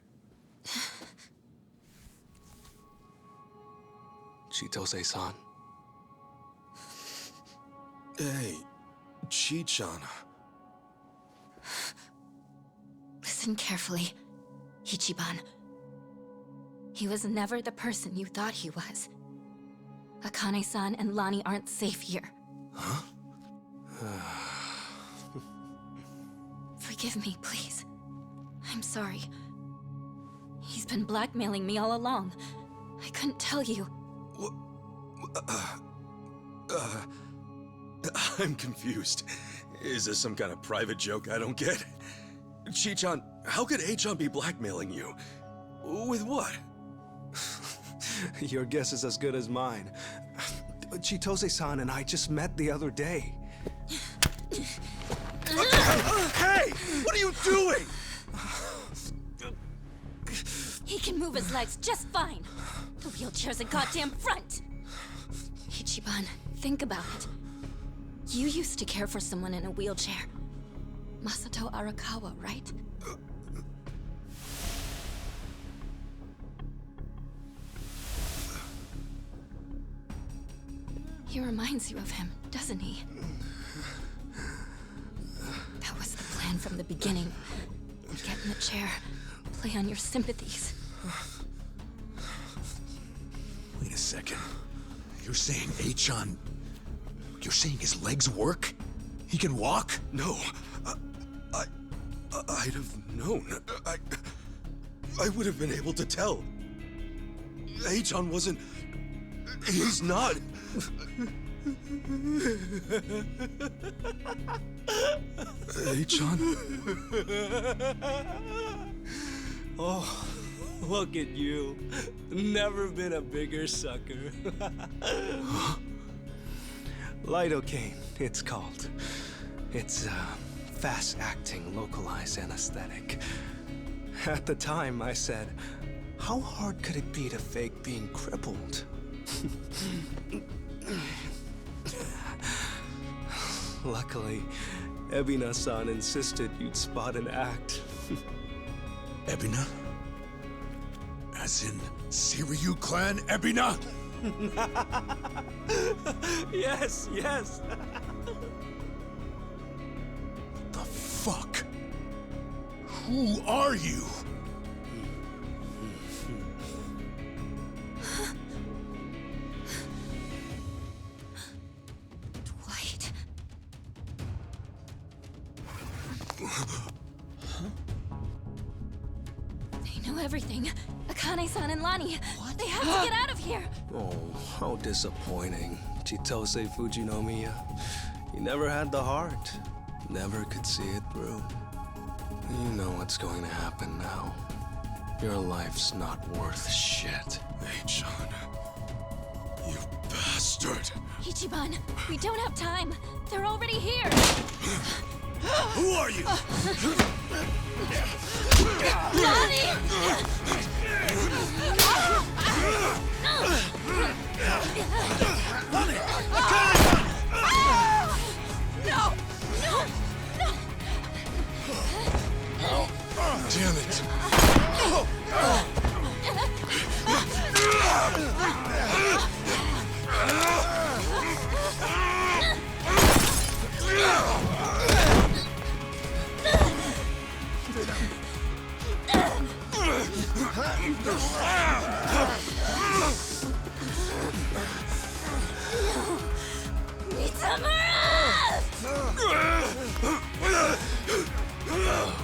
Chitose-san. Hey, Chi-chan. Listen carefully, Ichiban. He was never the person you thought he was. Akane-san and Lani aren't safe here. Huh? Forgive me, please. I'm sorry. He's been blackmailing me all along. I couldn't tell you. I'm confused. Is this some kind of private joke I don't get? Chi-chan, how could A-chan be blackmailing you? With what? Your guess is as good as mine. Chitose-san and I just met the other day. Hey! What are you doing? He can move his legs just fine. The wheelchair's a goddamn front. Ichiban, think about it. You used to care for someone in a wheelchair. Masato Arakawa, right? He reminds you of him, doesn't he? That was the plan from the beginning. Get in the chair, play on your sympathies. Wait a second. You're saying A-chan... You're saying his legs work? He can walk? No. I'd have known. I would have been able to tell. A-chan wasn't... He's not... A-chan? Oh, look at you. Never been a bigger sucker. Lidocaine, it's called. It's a fast-acting, localized anesthetic. At the time, I said, how hard could it be to fake being crippled? Luckily, Ebina-san insisted you'd spot an act. Ebina? As in, Siryu clan Ebina? Yes, yes. The fuck? Who are you? Dwight. They know everything. Akane-san and Lani. What? They have to get out of here. Oh, how disappointing. Chitose Fujinomiya. He never had the heart. Never could see it through. You know what's going to happen now. Your life's not worth shit. A-chan. You bastard. Ichiban, we don't have time. They're already here. Who are you? No! No! No! Damn it!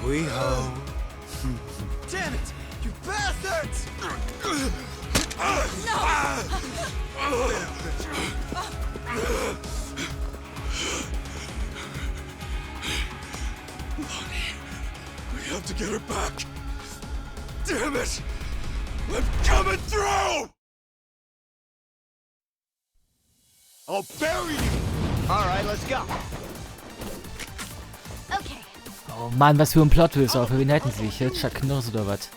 We ho. Damn it! You bastards! We have to get her back. Damn it! I'm coming through! I'll bury you! Alright, let's go. Okay. Oh Mann, was für ein Plot-Twist. Auch für wen halten sie sich jetzt? Chuck Norris oder was?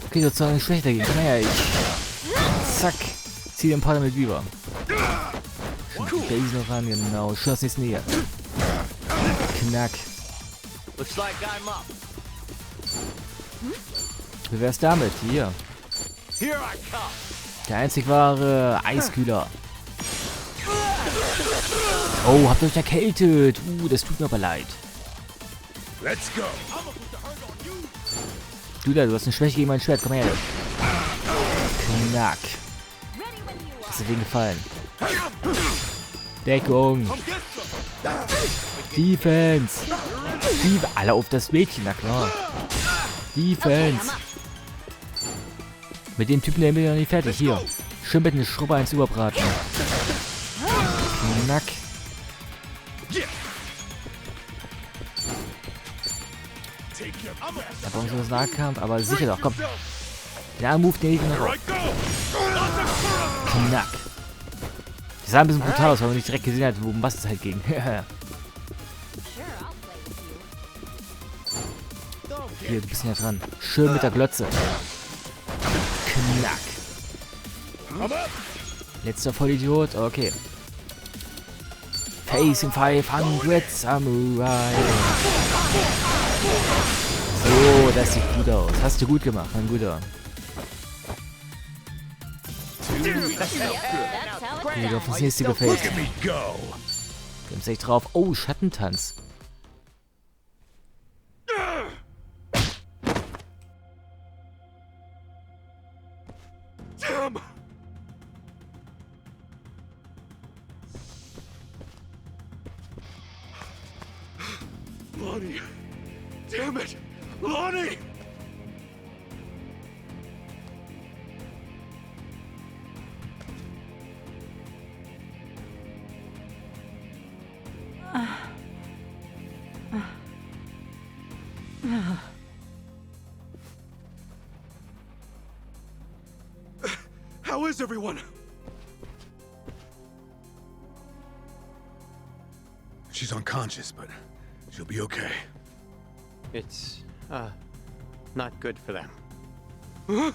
Okay, sozusagen eine Schwäche dagegen. Komm her, ich. Zack. Zieh den Partner mit über. Base noch ran, genau. Schön, dass nichts näher. Knack. Looks like I'm up. Wie wär's damit? Hier. Here I come. Der einzig wahre Eiskühler. Oh, habt ihr euch erkältet. Das tut mir aber leid. Let's go. Du da, du hast eine Schwäche gegen mein Schwert. Komm her. Knack. Hast du den gefallen? Deckung. Defense. Alle auf das Mädchen, na klar. Defense. Mit dem Typen, der bin ich noch nicht fertig. Hier. Schön mit einer Schrubbe eins überbraten. Knack. Da brauchen wir das Nahkampf, aber sicher doch, komm. Der Move, den ich noch raus. Knack. Die sah ein bisschen brutal aus, weil man nicht direkt gesehen hat, um was es halt ging. Hier, du bist ja dran. Schön mit der Glotze. Knack. Letzter Vollidiot, okay. Facing 500 Samurai. So, das sieht gut aus. Hast du gut gemacht, mein Guter. Okay, auf das nächste Gefällt. Wir haben es echt drauf. Oh, Schattentanz. Damn! Lonnie! Damn it! Lonnie! How is everyone? She's unconscious, but she'll be okay. It's, not good for them. Huh?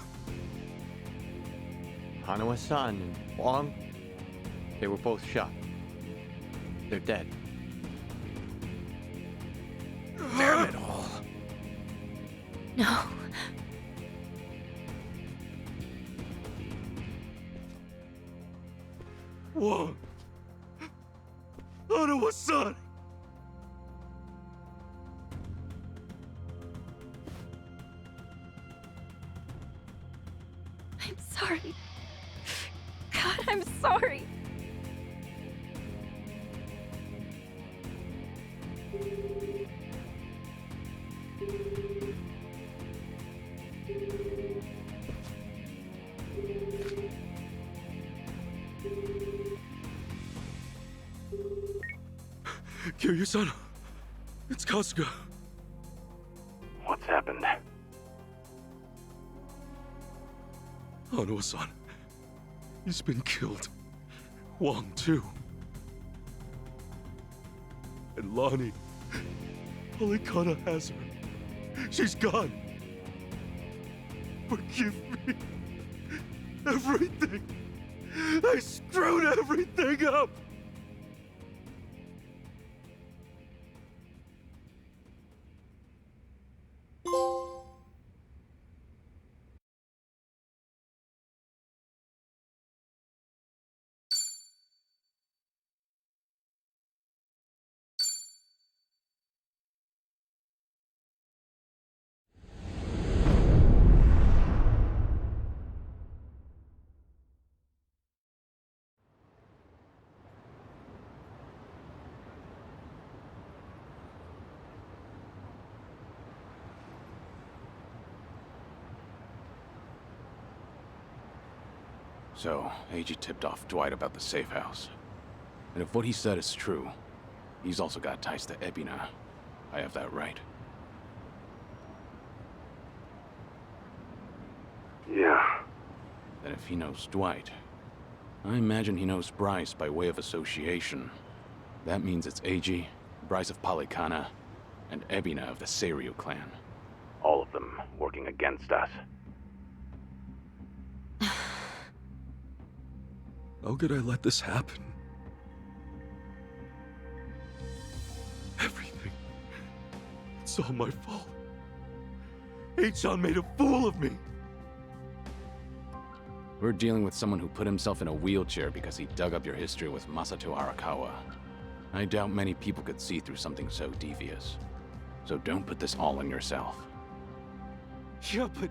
Hanawa-san and Wong, they were both shot. They're dead. Damn it all. No. Whoa! Hanawa-san! I'm sorry. God, I'm sorry. Kiryu-san, it's Kasuga. What's happened? Hanawa-san, he's been killed. Wong, too. And Lonnie, Alikana has her. She's gone. Forgive me. Everything. I screwed everything up. So, Eiji tipped off Dwight about the safe house. And if what he said is true, he's also got ties to Ebina. I have that right. Yeah. Then if he knows Dwight, I imagine he knows Bryce by way of association. That means it's Eiji, Bryce of Polycana, and Ebina of the Seiryu clan. All of them working against us. How could I let this happen? Everything. It's all my fault. Eichan made a fool of me. We're dealing with someone who put himself in a wheelchair because he dug up your history with Masato Arakawa. I doubt many people could see through something so devious. So don't put this all on yourself. Yeah, but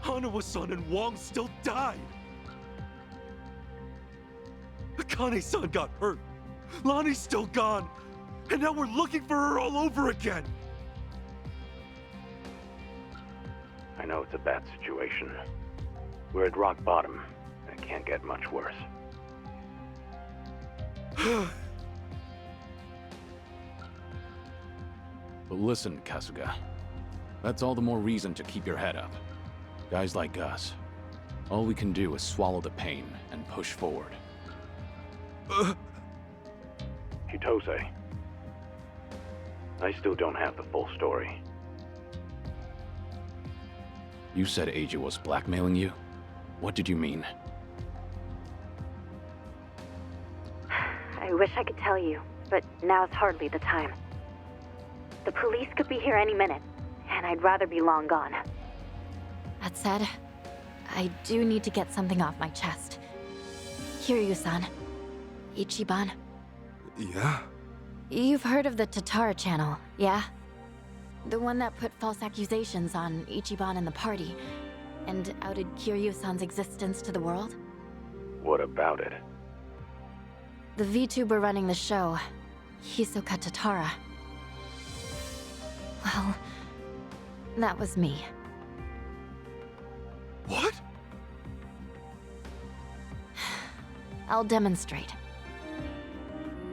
Hanawa-san and Wong still died. Akane-san got hurt. Lonnie's still gone. And now we're looking for her all over again. I know it's a bad situation. We're at rock bottom, and it can't get much worse. But listen, Kasuga. That's all the more reason to keep your head up. Guys like us, all we can do is swallow the pain and push forward. Chitose. I still don't have the full story. You said Eiji was blackmailing you? What did you mean? I wish I could tell you, but now's hardly the time. The police could be here any minute, and I'd rather be long gone. That said, I do need to get something off my chest. Kiryu-san. Ichiban. Yeah? You've heard of the Tatara channel, yeah? The one that put false accusations on Ichiban and the party, and outed Kiryu-san's existence to the world? What about it? The VTuber running the show, Hisoka Tatara. Well, that was me. What? I'll demonstrate.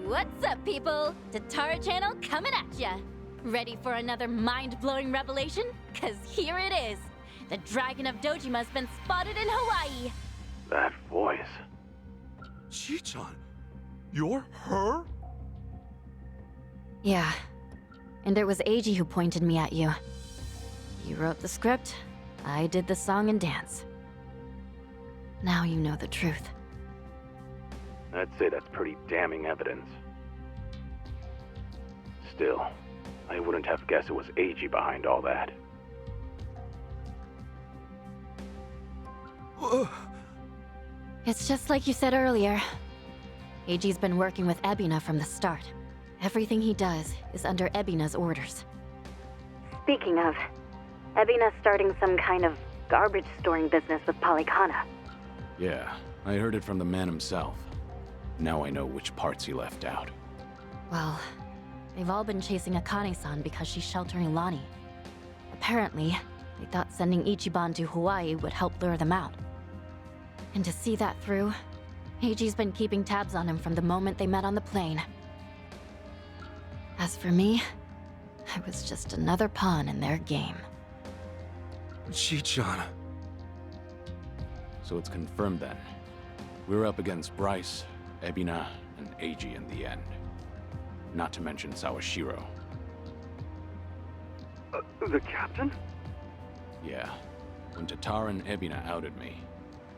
What's up, people? Tatara channel coming at ya. Ready for another mind-blowing revelation? 'Cause here it is. The Dragon of Dojima's been spotted in Hawaii. That voice. Chi-chan, you're her? Yeah. And it was Eiji who pointed me at you. You wrote the script, I did the song and dance. Now you know the truth. I'd say that's pretty damning evidence. Still, I wouldn't have guessed it was Eiji behind all that. It's just like you said earlier. Eiji's been working with Ebina from the start. Everything he does is under Ebina's orders. Speaking of, Ebina's starting some kind of garbage storing business with Polycana. Yeah, I heard it from the man himself. Now I know which parts he left out. Well, they've all been chasing Akane-san because she's sheltering Lonnie. Apparently, they thought sending Ichiban to Hawaii would help lure them out. And to see that through, Eiji's been keeping tabs on him from the moment they met on the plane. As for me, I was just another pawn in their game. Chi-chan. So it's confirmed then. We're up against Bryce, Ebina, and Eiji in the end. Not to mention Sawashiro. The captain? Yeah. When Tatara and Ebina outed me,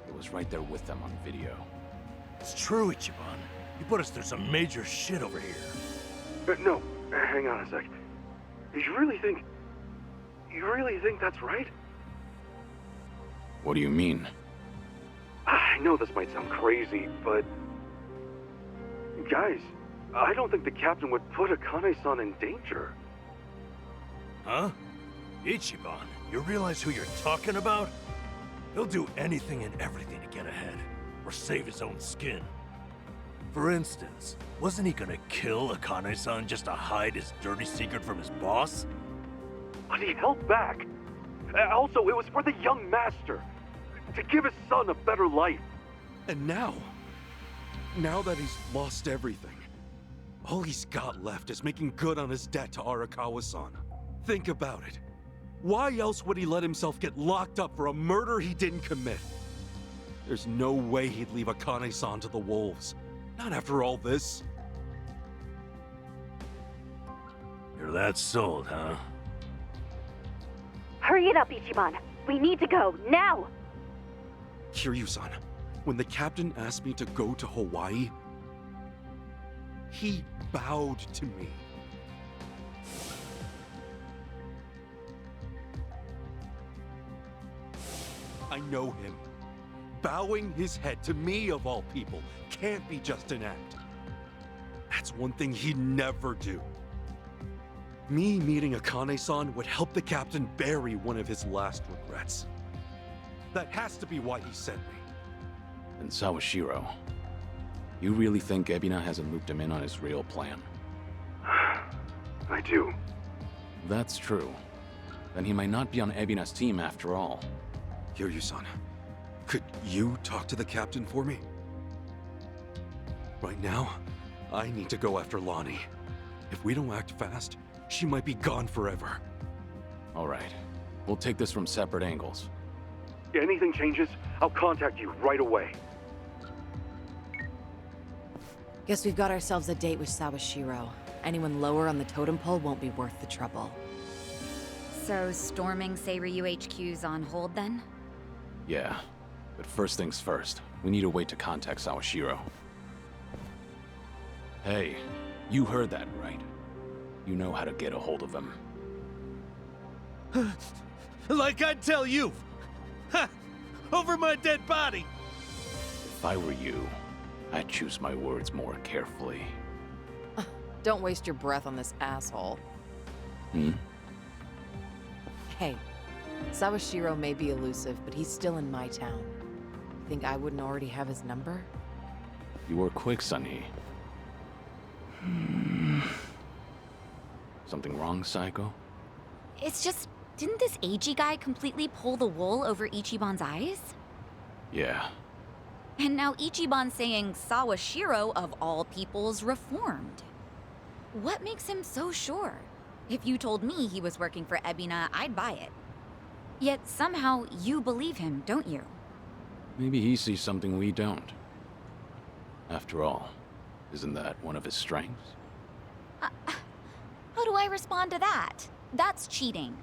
it was right there with them on video. It's true, Ichiban. You put us through some major shit over here. No, hang on a sec. You really think that's right? What do you mean? I know this might sound crazy, but... Guys, I don't think the captain would put Akane-san in danger. Huh? Ichiban, you realize who you're talking about? He'll do anything and everything to get ahead, or save his own skin. For instance, wasn't he gonna kill Akane-san just to hide his dirty secret from his boss? But he held back. Also, it was for the young master. To give his son a better life. And now that he's lost everything, all he's got left is making good on his debt to Arakawa-san. Think about it. Why else would he let himself get locked up for a murder he didn't commit? There's no way he'd leave Akane-san to the wolves. Not after all this. You're that sold, huh? Hurry it up, Ichiban. We need to go, now! Kiryu-san, when the captain asked me to go to Hawaii, he bowed to me. I know him. Bowing his head to me, of all people, can't be just an act. That's one thing he'd never do. Me meeting Akane-san would help the captain bury one of his last regrets. That has to be why he sent me. And Sawashiro, you really think Ebina hasn't looped him in on his real plan? I do. That's true. Then he might not be on Ebina's team after all. Kiryu-san, could you talk to the captain for me? Right now, I need to go after Lonnie. If we don't act fast, she might be gone forever. All right. We'll take this from separate angles. Anything changes, I'll contact you right away. Guess we've got ourselves a date with Sawashiro. Anyone lower on the totem pole won't be worth the trouble. So, storming Seiryu HQ's on hold then? Yeah. But first things first, we need a way to contact Sawashiro. Hey, you heard that, right? You know how to get a hold of him. Like I'd tell you! Ha! Over my dead body! If I were you, I'd choose my words more carefully. Don't waste your breath on this asshole. Hmm? Hey, Sawashiro may be elusive, but he's still in my town. Think I wouldn't already have his number? You were quick, Sunny. Something wrong, Psycho? It's just, didn't this Eiji guy completely pull the wool over Ichiban's eyes? Yeah. And now Ichiban's saying Sawashiro, of all people's, reformed. What makes him so sure? If you told me he was working for Ebina, I'd buy it. Yet somehow you believe him, don't you? Maybe he sees something we don't. After all, isn't that one of his strengths? How do I respond to that? That's cheating.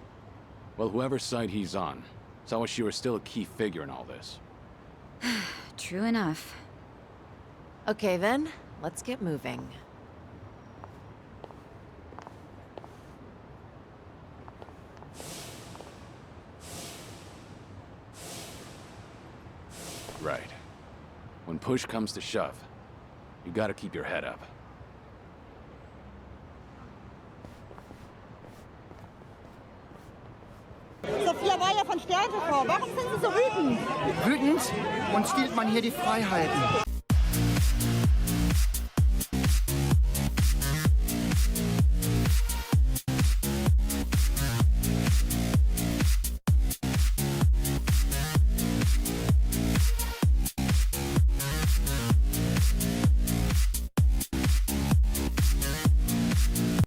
Well, whoever's side he's on, Sawashiro is still a key figure in all this. True enough. Okay then, let's get moving. Right. When push comes to shove, you gotta keep your head up. Sophia war ja von Stärke vor. Warum sind Sie so wütend? Wütend? Uns stiehlt man hier die Freiheiten.